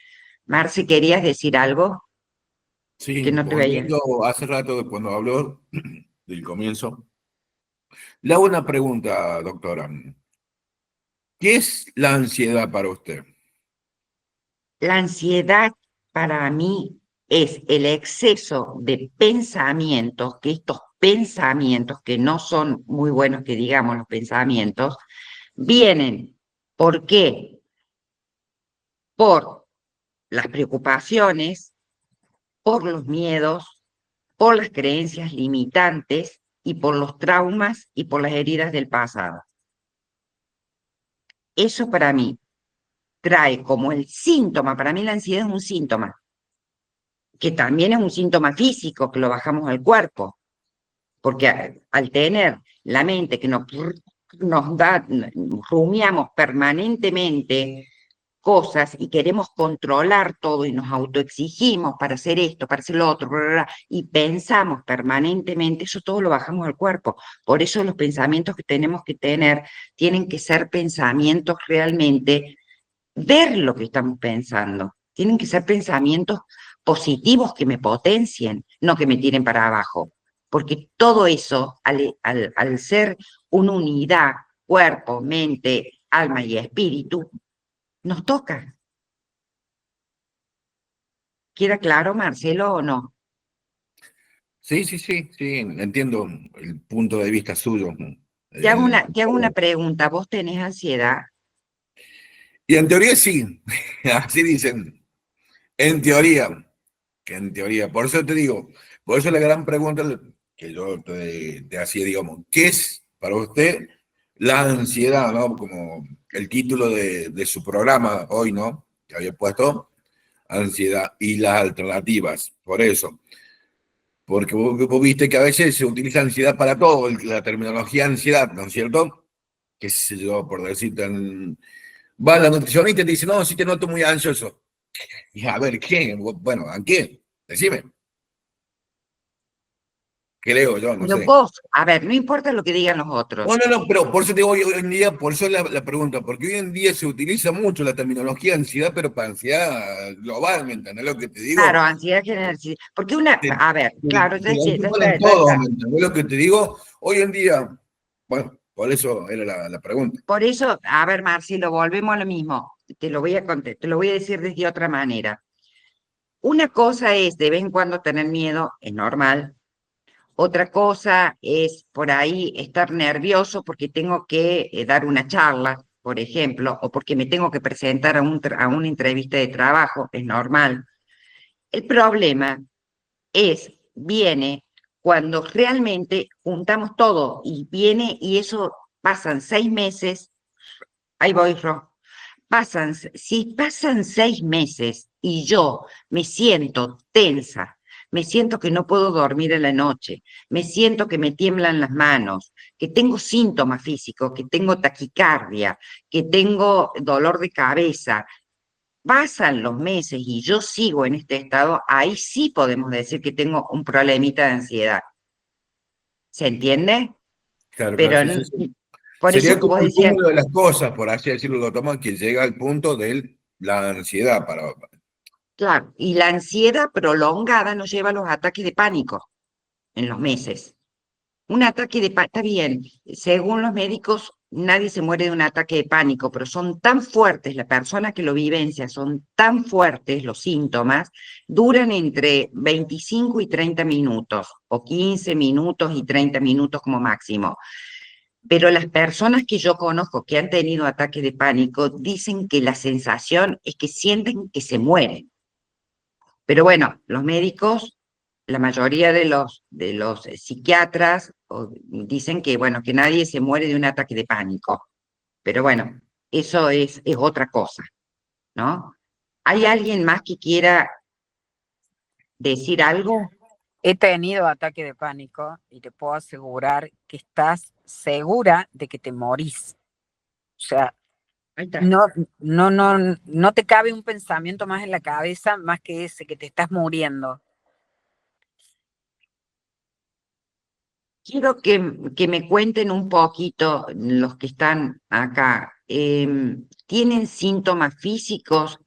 Marce, ¿querías decir algo?
Sí,
Que no te veía.
volviendo hace rato cuando habló del comienzo, le hago una pregunta, doctora. ¿Qué es la ansiedad para usted?
La ansiedad para mí es el exceso de pensamientos, que estos pensamientos, que no son muy buenos que digamos los pensamientos, vienen. ¿Por qué? Por las preocupaciones, por los miedos, por las creencias limitantes y por los traumas y por las heridas del pasado. Eso para mí trae como el síntoma, para mí la ansiedad es un síntoma, que también es un síntoma físico, que lo bajamos al cuerpo, porque al tener la mente que nos da, rumiamos permanentemente cosas y queremos controlar todo y nos autoexigimos para hacer esto, para hacer lo otro, bla, bla, bla, y pensamos permanentemente, eso todo lo bajamos al cuerpo. Por eso los pensamientos que tenemos que tener tienen que ser pensamientos realmente, ver lo que estamos pensando. Tienen que ser pensamientos positivos que me potencien, no que me tiren para abajo. Porque todo eso, al ser una unidad, cuerpo, mente, alma y espíritu, nos toca. ¿Queda claro, Marcelo, o no?
Sí, entiendo el punto de vista suyo.
Te hago una pregunta. ¿Vos tenés ansiedad?
Y en teoría sí, así dicen, en teoría, que en teoría, por eso te digo, por eso la gran pregunta que yo te hacía, digamos, ¿qué es para usted la ansiedad, ¿no? Como el título de su programa hoy, ¿no? Que había puesto, ansiedad y las alternativas, por eso. Porque vos viste que a veces se utiliza ansiedad para todo, la terminología ansiedad, ¿no es cierto? Qué sé yo, por decir tan... Va la nutricionista y te dice, no, sí te noto muy ansioso. Y a ver, ¿qué? Bueno, ¿a qué? Decime. creo yo, no
Pero
sé.
vos, a ver, no importa lo que digan los otros.
No, pero por eso te digo hoy en día, por eso la pregunta, porque hoy en día se utiliza mucho la terminología ansiedad, pero para ansiedad global, ¿me entendés lo que te digo?
Claro, ansiedad generalizada. Porque una,
Te,
a ver, claro, ya,
te la
ya
ocupan en
está, ya
todo,
está.
¿me entendés lo que te digo? Hoy en día, bueno, por eso era la pregunta.
Por eso, a ver, Marcelo, volvemos a lo mismo. Te lo voy a contar, te lo voy a decir desde otra manera. Una cosa es de vez en cuando tener miedo, es normal. Otra cosa es por ahí estar nervioso porque tengo que dar una charla, por ejemplo, o porque me tengo que presentar a una entrevista de trabajo, es normal. El problema viene cuando realmente juntamos todo y viene y eso pasan 6 meses, ahí voy, Ro, si pasan 6 meses y yo me siento tensa, me siento que no puedo dormir en la noche, me siento que me tiemblan las manos, que tengo síntomas físicos, que tengo taquicardia, que tengo dolor de cabeza, pasan los meses y yo sigo en este estado, ahí sí podemos decir que tengo un problemita de ansiedad. ¿Se entiende?
Claro, claro,
Pero
sí, sí, sí.
por
Sería
eso
como
vos
el
decías,
cúmulo de las cosas, por así decirlo, lo toman, que llega al punto de la ansiedad para.
claro, y la ansiedad prolongada nos lleva a los ataques de pánico en los meses. Un ataque de pánico, está bien, según los médicos, nadie se muere de un ataque de pánico, pero son tan fuertes, la persona que lo vivencia, son tan fuertes los síntomas, duran entre 25 y 30 minutos, o 15 minutos y 30 minutos como máximo. Pero las personas que yo conozco que han tenido ataques de pánico dicen que la sensación es que sienten que se mueren. Pero bueno, los médicos, la mayoría de los psiquiatras dicen que, bueno, que nadie se muere de un ataque de pánico. Pero bueno, eso es otra cosa, ¿no? ¿Hay alguien más que quiera decir algo?
He tenido ataque de pánico y te puedo asegurar que estás segura de que te morís. O sea,
Ahí está.
no te cabe un pensamiento más en la cabeza más que ese, que te estás muriendo.
Quiero que me cuenten un poquito los que están acá. ¿Tienen síntomas físicos?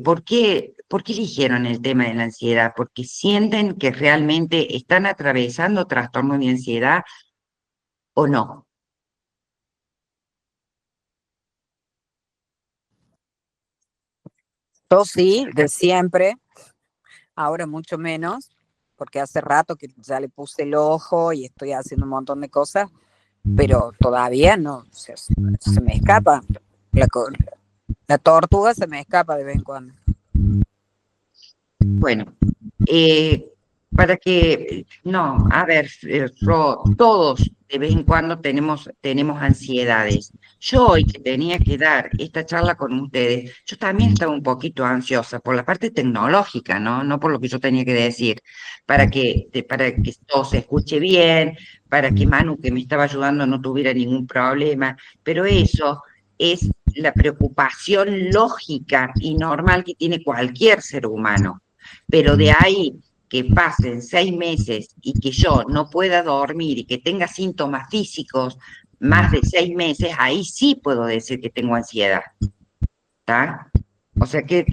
¿Por qué eligieron el tema de la ansiedad? ¿Porque sienten que realmente están atravesando trastorno de ansiedad o no?
Yo sí, de siempre, ahora mucho menos, porque hace rato que ya le puse el ojo y estoy haciendo un montón de cosas, pero todavía no, o sea, se me escapa. La tortuga se me escapa de vez en cuando.
Bueno, para que, no, a ver, todos de vez en cuando tenemos ansiedades. Yo hoy que tenía que dar esta charla con ustedes, yo también estaba un poquito ansiosa por la parte tecnológica, ¿no? No por lo que yo tenía que decir, para que todo se escuche bien, para que Manu, que me estaba ayudando, no tuviera ningún problema, pero eso es la preocupación lógica y normal que tiene cualquier ser humano. Pero de ahí que pasen 6 meses y que yo no pueda dormir y que tenga síntomas físicos más de 6 meses, ahí sí puedo decir que tengo ansiedad. ¿Está? O sea que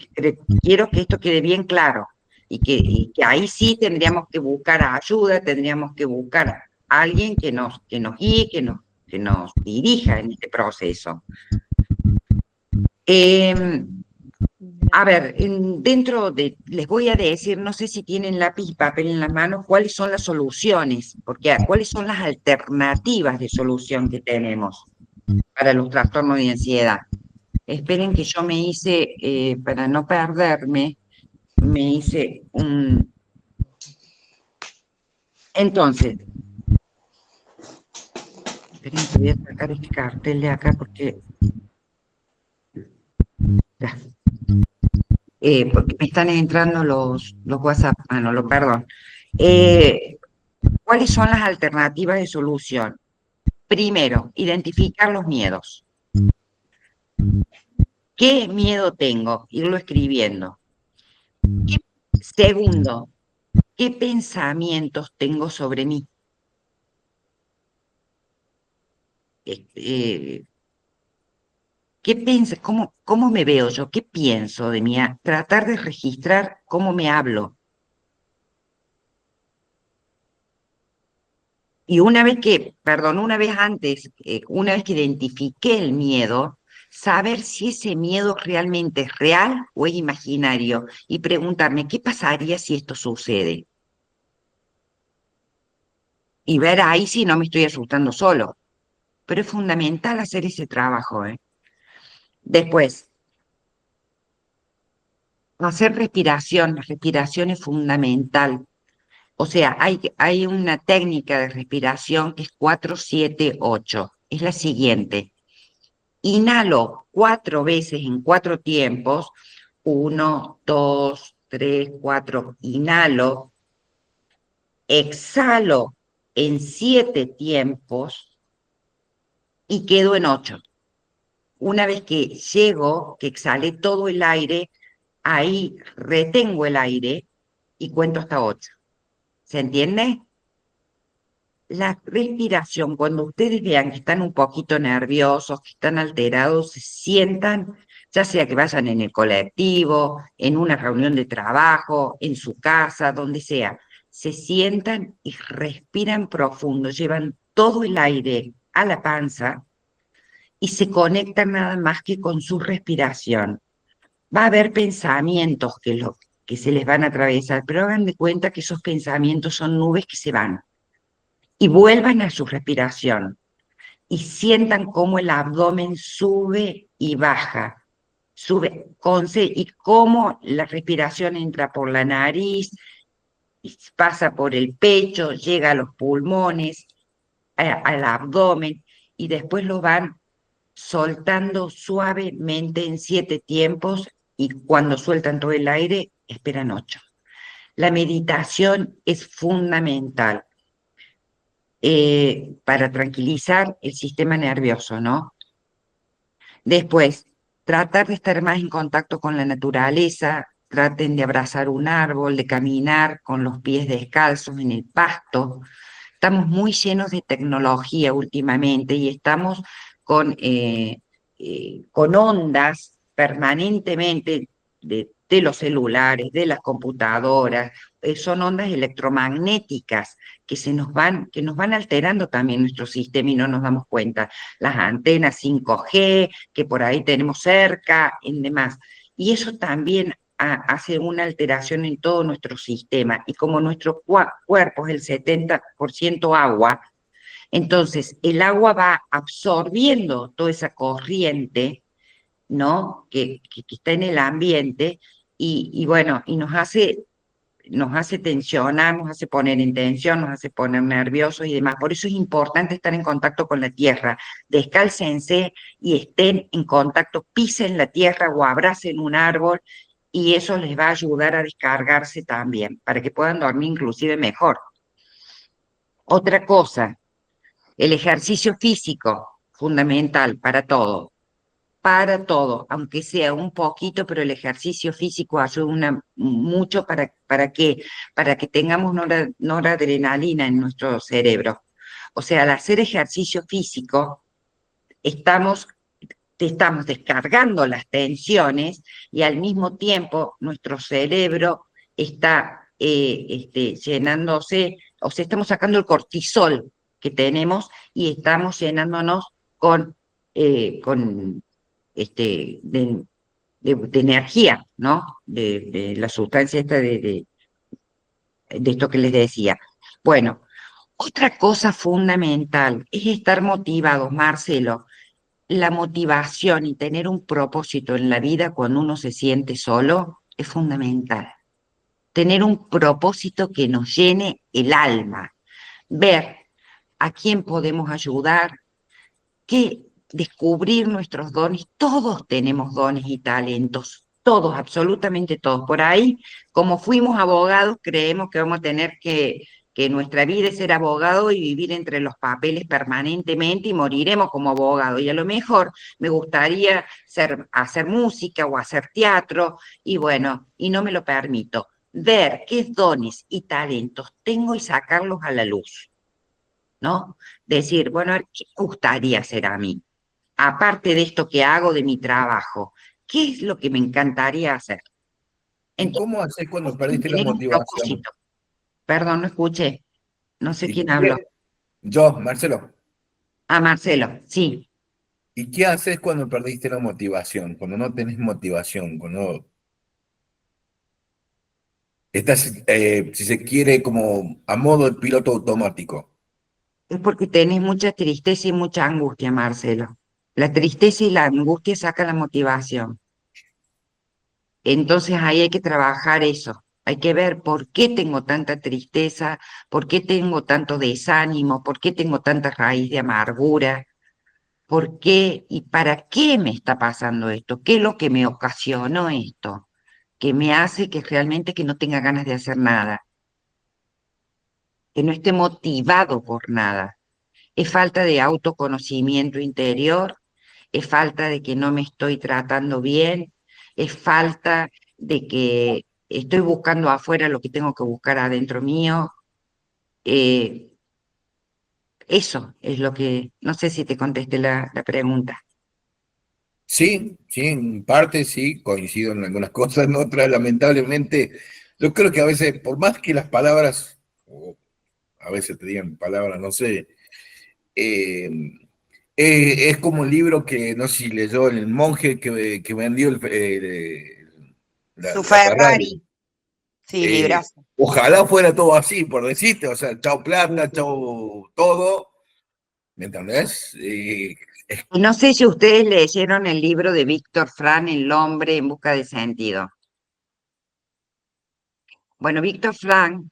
quiero que esto quede bien claro y que ahí sí tendríamos que buscar ayuda, tendríamos que buscar a alguien que nos guíe, que nos dirija en este proceso. A ver, les voy a decir, no sé si tienen lápiz y papel en las manos, cuáles son las soluciones, porque cuáles son las alternativas de solución que tenemos para los trastornos de ansiedad. Esperen que yo me hice, para no perderme, me hice un... Entonces, esperen que voy a sacar este cartel de acá porque... Ya. Porque me están entrando los WhatsApp, perdón. ¿Cuáles son las alternativas de solución? Primero, identificar los miedos. ¿Qué miedo tengo? Irlo escribiendo. Segundo, ¿qué pensamientos tengo sobre mí? ¿qué pienso? ¿Cómo me veo yo? ¿Qué pienso de mí? Tratar de registrar cómo me hablo. Y una vez que, perdón, una vez antes, una vez que identifiqué el miedo, saber si ese miedo realmente es real o es imaginario y preguntarme, ¿qué pasaría si esto sucede? Y ver ahí si no me estoy asustando solo. Pero es fundamental hacer ese trabajo, ¿eh? Después, hacer respiración. La respiración es fundamental. O sea, hay una técnica de respiración que es 4-7-8. Es la siguiente. Inhalo 4 veces en 4 tiempos. 1, 2, 3, 4. Inhalo. Exhalo en 7 tiempos y quedo en 8. Una vez que llego, que exhalé todo el aire, ahí retengo el aire y cuento hasta 8. ¿Se entiende? La respiración, cuando ustedes vean que están un poquito nerviosos, que están alterados, se sientan, ya sea que vayan en el colectivo, en una reunión de trabajo, en su casa, donde sea, se sientan y respiran profundo, llevan todo el aire a la panza y se conectan nada más que con su respiración. Va a haber pensamientos que se les van a atravesar, pero hagan de cuenta que esos pensamientos son nubes que se van y vuelvan a su respiración y sientan cómo el abdomen sube y baja, sube y cómo la respiración entra por la nariz, y pasa por el pecho, llega a los pulmones, al abdomen y después lo van soltando suavemente en 7 tiempos y cuando sueltan todo el aire, esperan 8. La meditación es fundamental para tranquilizar el sistema nervioso, ¿no? Después, tratar de estar más en contacto con la naturaleza, traten de abrazar un árbol, de caminar con los pies descalzos en el pasto. Estamos muy llenos de tecnología últimamente y estamos con ondas permanentemente de los celulares, de las computadoras, son ondas electromagnéticas que nos van alterando también nuestro sistema y no nos damos cuenta. Las antenas 5G que por ahí tenemos cerca, en demás. Y eso también hace una alteración en todo nuestro sistema. Y como nuestro cuerpo es el 70% agua, entonces el agua va absorbiendo toda esa corriente, ¿no? Que está en el ambiente y bueno, y nos hace tensionar, nos hace poner en tensión, nos hace poner nerviosos y demás. Por eso es importante estar en contacto con la tierra. Descálcense y estén en contacto, pisen la tierra o abracen un árbol y eso les va a ayudar a descargarse también, para que puedan dormir inclusive mejor. Otra cosa, el ejercicio físico, fundamental para todo, aunque sea un poquito, pero el ejercicio físico ayuda mucho para que tengamos noradrenalina en nuestro cerebro. O sea, al hacer ejercicio físico, estamos descargando las tensiones y al mismo tiempo nuestro cerebro está llenándose, o sea, estamos sacando el cortisol que tenemos y estamos llenándonos con de energía, ¿no? De la sustancia esta de esto que les decía. Bueno, otra cosa fundamental es estar motivados, Marcelo. La motivación y tener un propósito en la vida cuando uno se siente solo es fundamental. Tener un propósito que nos llene el alma. Ver a quién podemos ayudar, descubrir nuestros dones. Todos tenemos dones y talentos, todos, absolutamente todos. Por ahí, como fuimos abogados, creemos que vamos a tener que nuestra vida es ser abogado y vivir entre los papeles permanentemente y moriremos como abogado. Y a lo mejor me gustaría hacer música o hacer teatro y bueno, y no me lo permito. Ver qué dones y talentos tengo y sacarlos a la luz, ¿no? Decir, bueno, a ver, ¿qué me gustaría hacer a mí? Aparte de esto que hago de mi trabajo, ¿qué es lo que me encantaría hacer?
¿Y
Entonces,
cómo haces cuando perdiste la
tener un
motivación?
propósito. Perdón, no escuché. No sé
¿Y
quién habló.
yo, Marcelo,
Ah, Marcelo, sí.
¿y qué haces cuando perdiste la motivación? Cuando no tenés motivación, cuando estás, si se quiere, como a modo de piloto automático.
Es porque tenés mucha tristeza y mucha angustia, Marcelo. La tristeza y la angustia sacan la motivación. Entonces ahí hay que trabajar eso. Hay que ver por qué tengo tanta tristeza, por qué tengo tanto desánimo, por qué tengo tanta raíz de amargura, por qué y para qué me está pasando esto, qué es lo que me ocasionó esto, que me hace que realmente que no tenga ganas de hacer nada, que no esté motivado por nada. Es falta de autoconocimiento interior, es falta de que no me estoy tratando bien, es falta de que estoy buscando afuera lo que tengo que buscar adentro mío. Eh, Eso es lo que, no sé si te contesté la pregunta.
Sí, sí, en parte sí, coincido en algunas cosas, en otras, lamentablemente, yo creo que a veces, por más que las palabras, o a veces te digan palabras, no sé, eh, es como un libro que, no sé si leyó el monje que vendió
Su
la Ferrari.
Ferrari, sí,
Eh,
librazo.
Ojalá fuera todo así, por decirte, o sea, chao plata, chao todo, ¿me entendés?
Y no sé si ustedes leyeron el libro de Víctor Frank, El hombre en busca de sentido. Bueno, Víctor Frank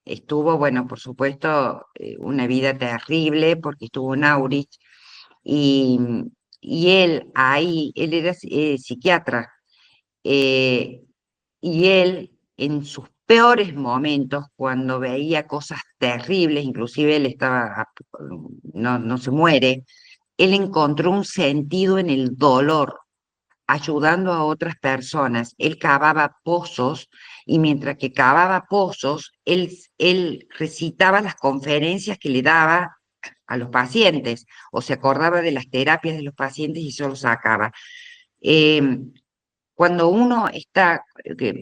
estuvo, bueno, por supuesto, una vida terrible porque estuvo en Auschwitz y, y él ahí, él era psiquiatra eh, y él en sus peores momentos, cuando veía cosas terribles, inclusive él estaba, no se muere, él encontró un sentido en el dolor ayudando a otras personas. Él cavaba pozos y mientras que cavaba pozos, él recitaba las conferencias que le daba a los pacientes o se acordaba de las terapias de los pacientes y se los sacaba. Eh, Cuando uno está,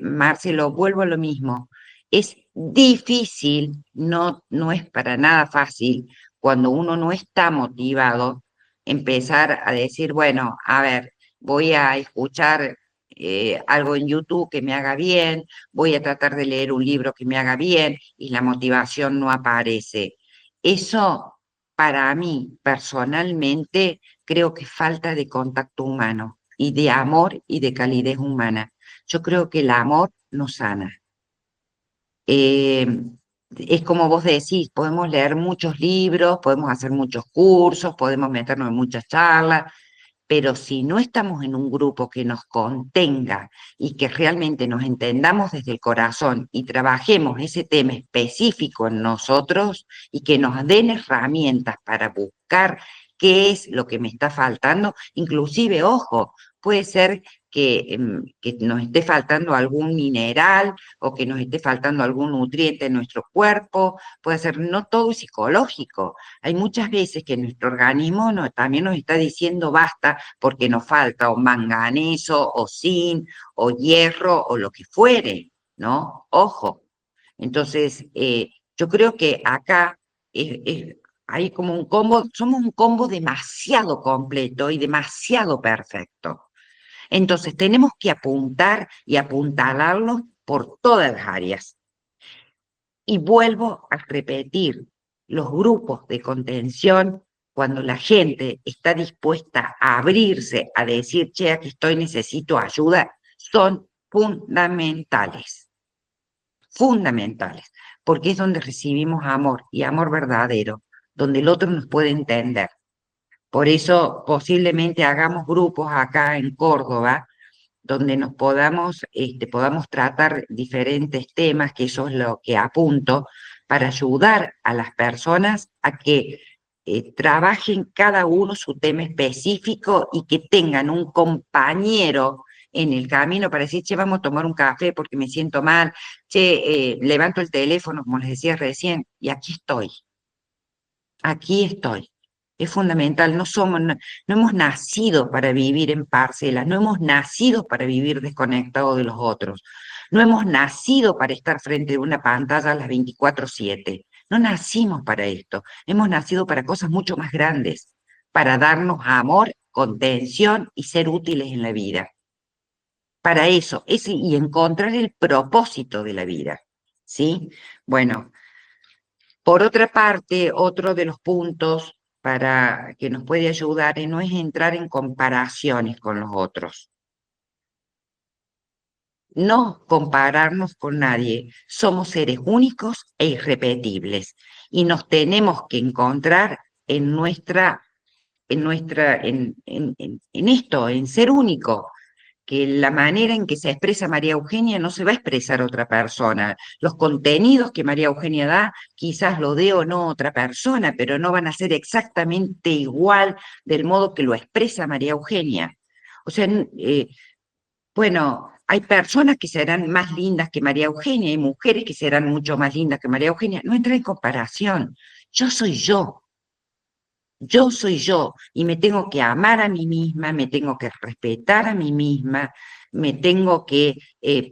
Marcelo, vuelvo a lo mismo, es difícil, no es para nada fácil, cuando uno no está motivado, empezar a decir, bueno, a ver, voy a escuchar algo en YouTube que me haga bien, voy a tratar de leer un libro que me haga bien y la motivación no aparece. Eso, para mí, personalmente, creo que falta de contacto humano y de amor y de calidez humana. Yo creo que el amor nos sana. Eh, es como vos decís, podemos leer muchos libros, podemos hacer muchos cursos, podemos meternos en muchas charlas, pero si no estamos en un grupo que nos contenga y que realmente nos entendamos desde el corazón y trabajemos ese tema específico en nosotros y que nos den herramientas para buscar qué es lo que me está faltando, inclusive, ojo, puede ser que nos esté faltando algún mineral o que nos esté faltando algún nutriente en nuestro cuerpo, puede ser, no todo es psicológico. Hay muchas veces que nuestro organismo también nos está diciendo basta porque nos falta o manganeso o zinc o hierro o lo que fuere, ¿no? Ojo. Entonces, yo creo que acá hay como un combo, somos un combo demasiado completo y demasiado perfecto. Entonces, tenemos que apuntar y apuntalarlos por todas las áreas. Y vuelvo a repetir, los grupos de contención, cuando la gente está dispuesta a abrirse, a decir, che, aquí estoy, necesito ayuda, son fundamentales, fundamentales, porque es donde recibimos amor y amor verdadero, donde el otro nos puede entender. Por eso posiblemente hagamos grupos acá en Córdoba donde nos podamos tratar diferentes temas, que eso es lo que apunto, para ayudar a las personas a que trabajen cada uno su tema específico y que tengan un compañero en el camino para decir, che, vamos a tomar un café porque me siento mal, che, levanto el teléfono, como les decía recién, y aquí estoy. aquí estoy. Es fundamental, no hemos nacido para vivir en parcelas, no hemos nacido para vivir desconectados de los otros, no hemos nacido para estar frente a una pantalla a las 24/7, no nacimos para esto, hemos nacido para cosas mucho más grandes, para darnos amor, contención y ser útiles en la vida. Para eso, y encontrar el propósito de la vida, ¿sí? Bueno, por otra parte, otro de los puntos para que nos puede ayudar no es entrar en comparaciones con los otros. No compararnos con nadie. Somos seres únicos e irrepetibles y nos tenemos que encontrar en esto, en ser único, que la manera en que se expresa María Eugenia no se va a expresar otra persona. Los contenidos que María Eugenia da, quizás lo dé o no otra persona, pero no van a ser exactamente igual del modo que lo expresa María Eugenia. O sea, bueno, hay personas que serán más lindas que María Eugenia, hay mujeres que serán mucho más lindas que María Eugenia. No entra en comparación. Yo soy yo. Yo soy yo y me tengo que amar a mí misma, me tengo que respetar a mí misma, me tengo que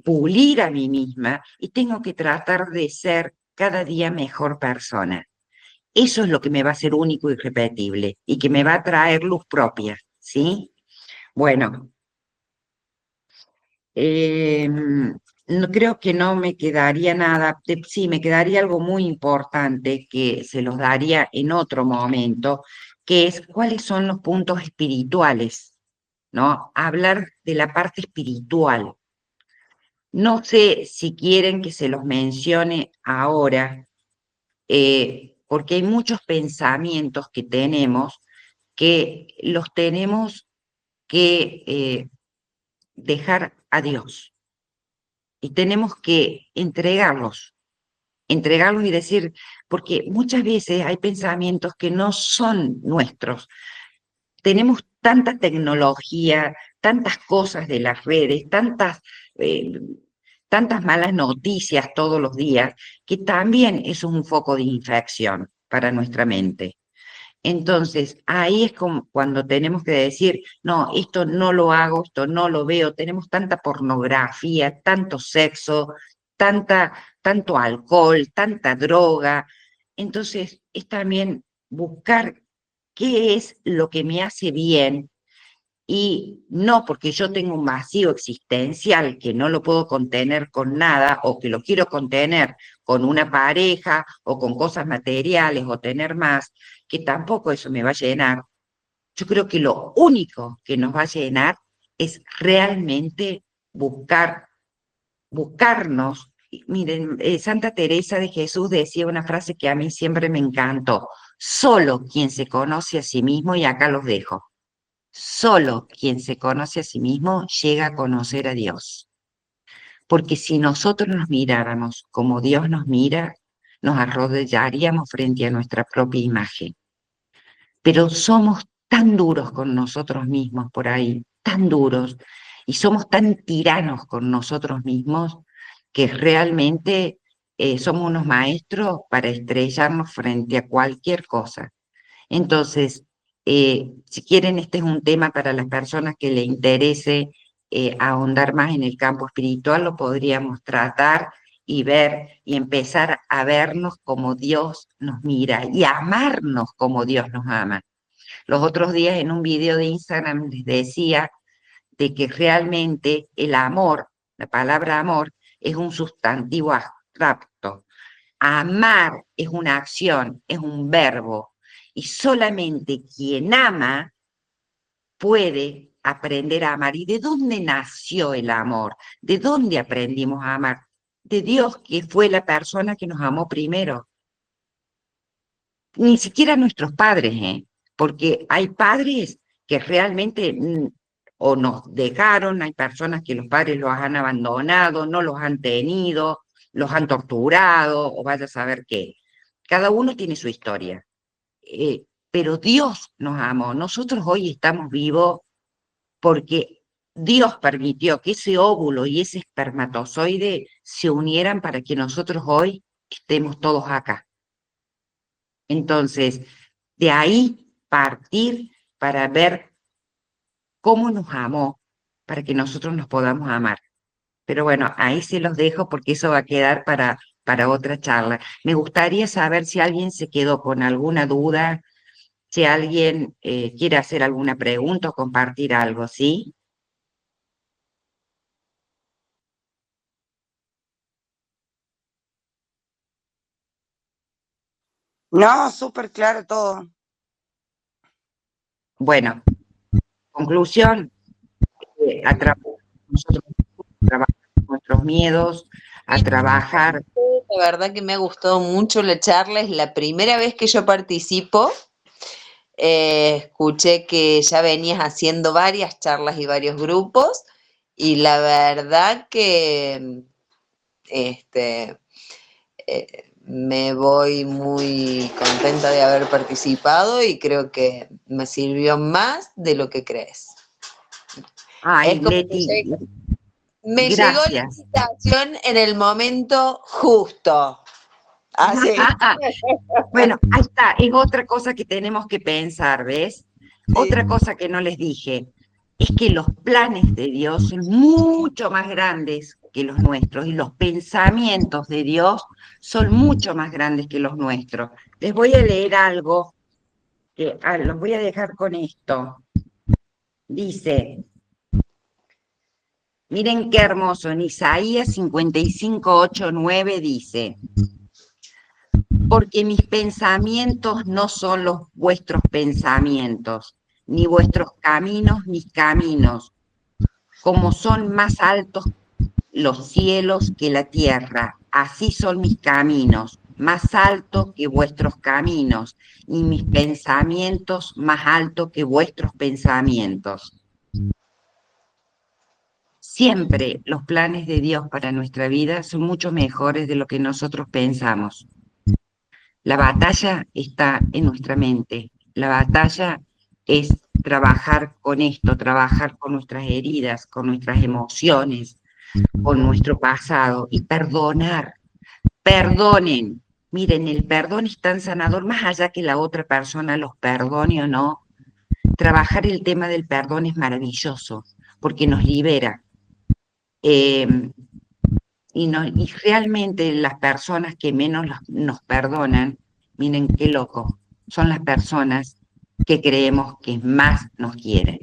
pulir a mí misma y tengo que tratar de ser cada día mejor persona. Eso es lo que me va a hacer único y irrepetible y que me va a traer luz propia, ¿sí? Bueno, no creo que no me quedaría nada, sí, me quedaría algo muy importante que se los daría en otro momento, que es cuáles son los puntos espirituales, ¿no? Hablar de la parte espiritual. No sé si quieren que se los mencione ahora, porque hay muchos pensamientos que tenemos que los tenemos que dejar a Dios. Y tenemos que entregarlos y decir, porque muchas veces hay pensamientos que no son nuestros. Tenemos tanta tecnología, tantas cosas de las redes, tantas malas noticias todos los días, que también eso es un foco de infección para nuestra mente. Entonces, ahí es como cuando tenemos que decir, no, esto no lo hago, esto no lo veo, tenemos tanta pornografía, tanto sexo, tanto alcohol, tanta droga. Entonces, es también buscar qué es lo que me hace bien y no porque yo tengo un vacío existencial que no lo puedo contener con nada o que lo quiero contener con una pareja o con cosas materiales o tener más, que tampoco eso me va a llenar. Yo creo que lo único que nos va a llenar es realmente buscarnos. Miren, Santa Teresa de Jesús decía una frase que a mí siempre me encantó: solo quien se conoce a sí mismo, y acá los dejo, solo quien se conoce a sí mismo llega a conocer a Dios. Porque si nosotros nos miráramos como Dios nos mira, nos arrodillaríamos frente a nuestra propia imagen. Pero somos tan duros con nosotros mismos por ahí, tan duros, y somos tan tiranos con nosotros mismos, que realmente somos unos maestros para estrellarnos frente a cualquier cosa. Entonces, si quieren, este es un tema para las personas que le interese ahondar más en el campo espiritual, lo podríamos tratar y ver y empezar a vernos como Dios nos mira y a amarnos como Dios nos ama. Los otros días en un video de Instagram les decía de que realmente el amor, la palabra amor, es un sustantivo abstracto. Amar es una acción, es un verbo, y solamente quien ama puede aprender a amar. ¿Y de dónde nació el amor? ¿De dónde aprendimos a amar? De Dios, que fue la persona que nos amó primero. Ni siquiera nuestros padres, porque hay padres que realmente o nos dejaron, hay personas que los padres los han abandonado, no los han tenido, los han torturado, o vaya a saber qué. Cada uno tiene su historia. Pero Dios nos amó. Nosotros hoy estamos vivos porque Dios permitió que ese óvulo y ese espermatozoide se unieran para que nosotros hoy estemos todos acá. Entonces, de ahí partir para ver cómo nos amó, para que nosotros nos podamos amar. Pero bueno, ahí se los dejo porque eso va a quedar para otra charla. Me gustaría saber si alguien se quedó con alguna duda, si alguien quiere hacer alguna pregunta o compartir algo, ¿sí?
No, súper claro todo.
Bueno, conclusión, nosotros trabajamos nuestros miedos, a trabajar.
La verdad que me ha gustado mucho la charla, es la primera vez que yo participo. Escuché que ya venías haciendo varias charlas y varios grupos y la verdad que me voy muy contenta de haber participado y creo que me sirvió más de lo que crees.
Ay,
Es como
Leti,
que me llegó la
gracias.
invitación en el momento justo. Así.
Bueno, ahí está, es otra cosa que tenemos que pensar, ¿ves? Otra cosa que no les dije, es que los planes de Dios son mucho más grandes que los nuestros y los pensamientos de Dios son mucho más grandes que los nuestros. Les voy a leer algo, que los voy a dejar con esto. Dice, miren qué hermoso, en Isaías 55, 8, 9 dice, porque mis pensamientos no son los vuestros pensamientos, ni vuestros caminos mis caminos, como son más altos los cielos que la tierra, así son mis caminos, más altos que vuestros caminos, y mis pensamientos más altos que vuestros pensamientos. Siempre los planes de Dios para nuestra vida son mucho mejores de lo que nosotros pensamos. La batalla está en nuestra mente. La batalla es trabajar con esto, trabajar con nuestras heridas, con nuestras emociones, con nuestro pasado y perdonar. Perdonen. Miren, el perdón es tan sanador, más allá que la otra persona los perdone o no. Trabajar el tema del perdón es maravilloso porque nos libera. Y realmente las personas que menos nos perdonan, miren qué loco, son las personas que creemos que más nos quieren.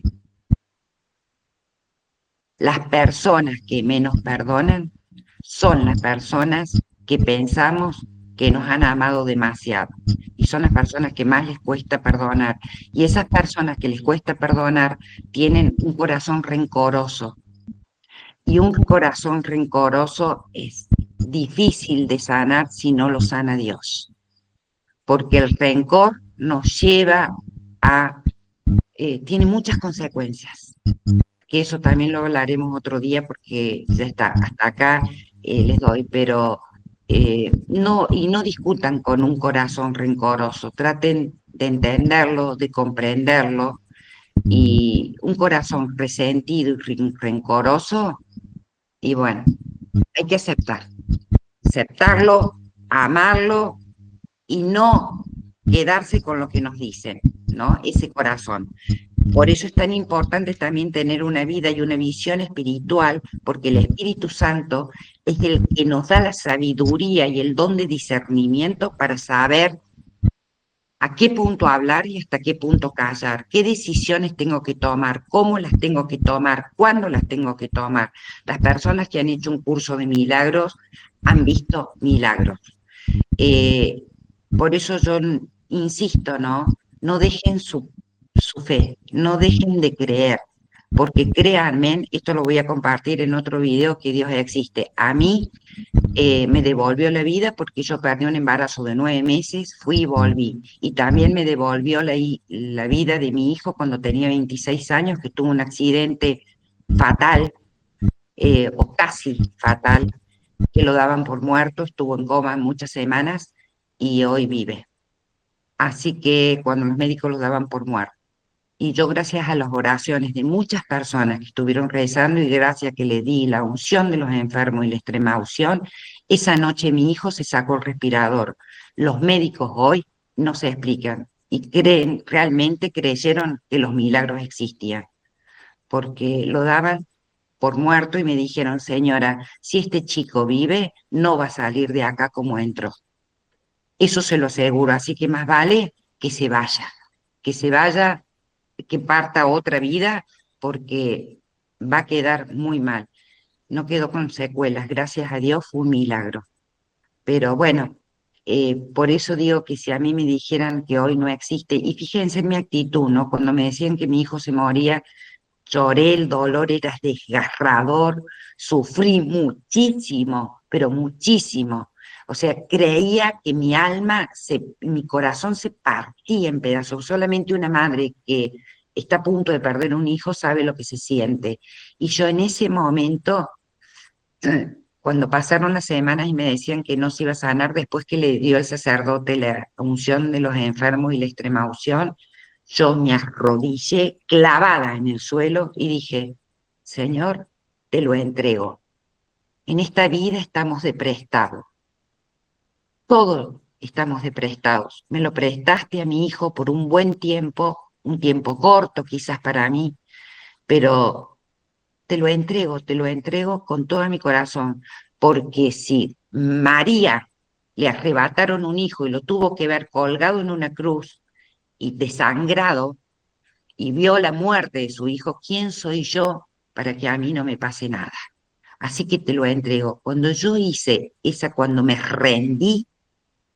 Las personas que menos perdonan son las personas que pensamos que nos han amado demasiado. Y son las personas que más les cuesta perdonar. Y esas personas que les cuesta perdonar tienen un corazón rencoroso. Y un corazón rencoroso es difícil de sanar si no lo sana Dios. Porque el rencor nos lleva a... tiene muchas consecuencias. Que eso también lo hablaremos otro día porque ya está, hasta acá les doy, pero no discutan con un corazón rencoroso, traten de entenderlo, de comprenderlo, y un corazón resentido y rencoroso, y bueno, hay que aceptarlo, amarlo y no quedarse con lo que nos dicen, ¿no? Ese corazón. Por eso es tan importante también tener una vida y una visión espiritual, porque el Espíritu Santo es el que nos da la sabiduría y el don de discernimiento para saber a qué punto hablar y hasta qué punto callar, qué decisiones tengo que tomar, cómo las tengo que tomar, cuándo las tengo que tomar. Las personas que han hecho un curso de milagros han visto milagros. Por eso yo insisto, ¿no? No dejen su fe, no dejen de creer, porque créanme, esto lo voy a compartir en otro video, que Dios existe. A mí me devolvió la vida porque yo perdí un embarazo de 9 meses, fui y volví. Y también me devolvió la vida de mi hijo cuando tenía 26 años, que tuvo un accidente fatal, o casi fatal, que lo daban por muerto, estuvo en coma muchas semanas y hoy vive. Así que cuando los médicos lo daban por muerto. Y yo, gracias a las oraciones de muchas personas que estuvieron rezando y gracias a que le di la unción de los enfermos y la extrema unción, esa noche mi hijo se sacó el respirador. Los médicos hoy no se explican y realmente creyeron que los milagros existían, porque lo daban por muerto y me dijeron, señora, si este chico vive, no va a salir de acá como entró. Eso se lo aseguro, así que más vale que se vaya, que parta otra vida, porque va a quedar muy mal. No quedó con secuelas, gracias a Dios, fue un milagro. Pero bueno, por eso digo que si a mí me dijeran que hoy no existe, y fíjense en mi actitud, ¿no? Cuando me decían que mi hijo se moría, lloré, el dolor era desgarrador, sufrí muchísimo, pero muchísimo. O sea, creía que mi corazón se partía en pedazos. Solamente una madre que está a punto de perder un hijo sabe lo que se siente. Y yo en ese momento, cuando pasaron las semanas y me decían que no se iba a sanar después que le dio el sacerdote la unción de los enfermos y la extrema unción, yo me arrodillé clavada en el suelo y dije, Señor, te lo entrego. En esta vida estamos de prestado. Todos estamos de prestados. Me lo prestaste a mi hijo por un buen tiempo, un tiempo corto quizás para mí, pero te lo entrego con todo mi corazón, porque si María le arrebataron un hijo y lo tuvo que ver colgado en una cruz y desangrado y vio la muerte de su hijo, ¿quién soy yo para que a mí no me pase nada? Así que te lo entrego. Cuando yo hice esa, cuando me rendí,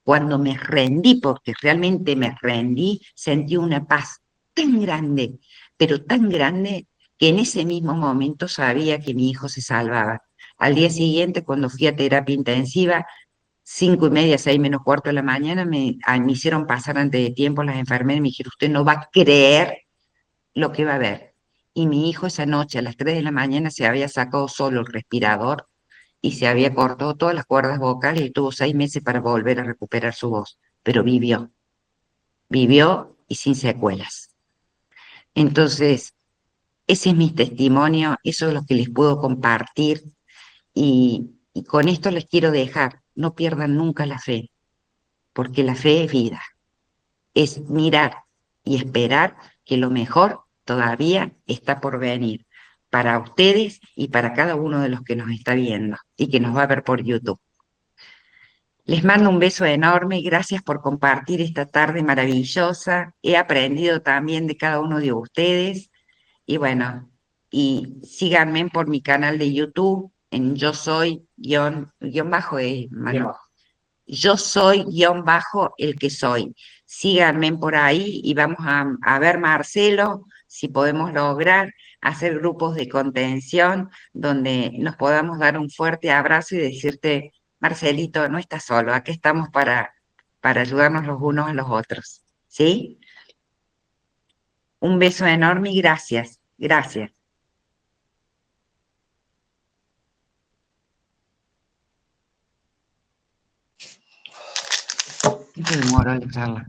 porque realmente me rendí, sentí una paz tan grande, pero tan grande, que en ese mismo momento sabía que mi hijo se salvaba. Al día siguiente, cuando fui a terapia intensiva, 5:30, 6 menos cuarto de la mañana, me hicieron pasar antes de tiempo las enfermeras y me dijeron, usted no va a creer lo que va a ver. Y mi hijo esa noche a las 3 de la mañana se había sacado solo el respirador y se había cortado todas las cuerdas vocales y tuvo 6 meses para volver a recuperar su voz, pero vivió y sin secuelas. Entonces, ese es mi testimonio, eso es lo que les puedo compartir y con esto les quiero dejar, no pierdan nunca la fe, porque la fe es vida, es mirar y esperar que lo mejor todavía está por venir para ustedes y para cada uno de los que nos está viendo y que nos va a ver por YouTube. Les mando un beso enorme y gracias por compartir esta tarde maravillosa. He aprendido también de cada uno de ustedes y bueno, y síganme por mi canal de YouTube en yo soy guión bajo, Manu. Yo soy guión bajo el que soy. Síganme por ahí y vamos a ver, Marcelo, si podemos lograr hacer grupos de contención donde nos podamos dar un fuerte abrazo y decirte, Marcelito, no estás solo, aquí estamos para ayudarnos los unos a los otros. ¿Sí? Un beso enorme y gracias. Gracias. ¿Qué demoró la charla?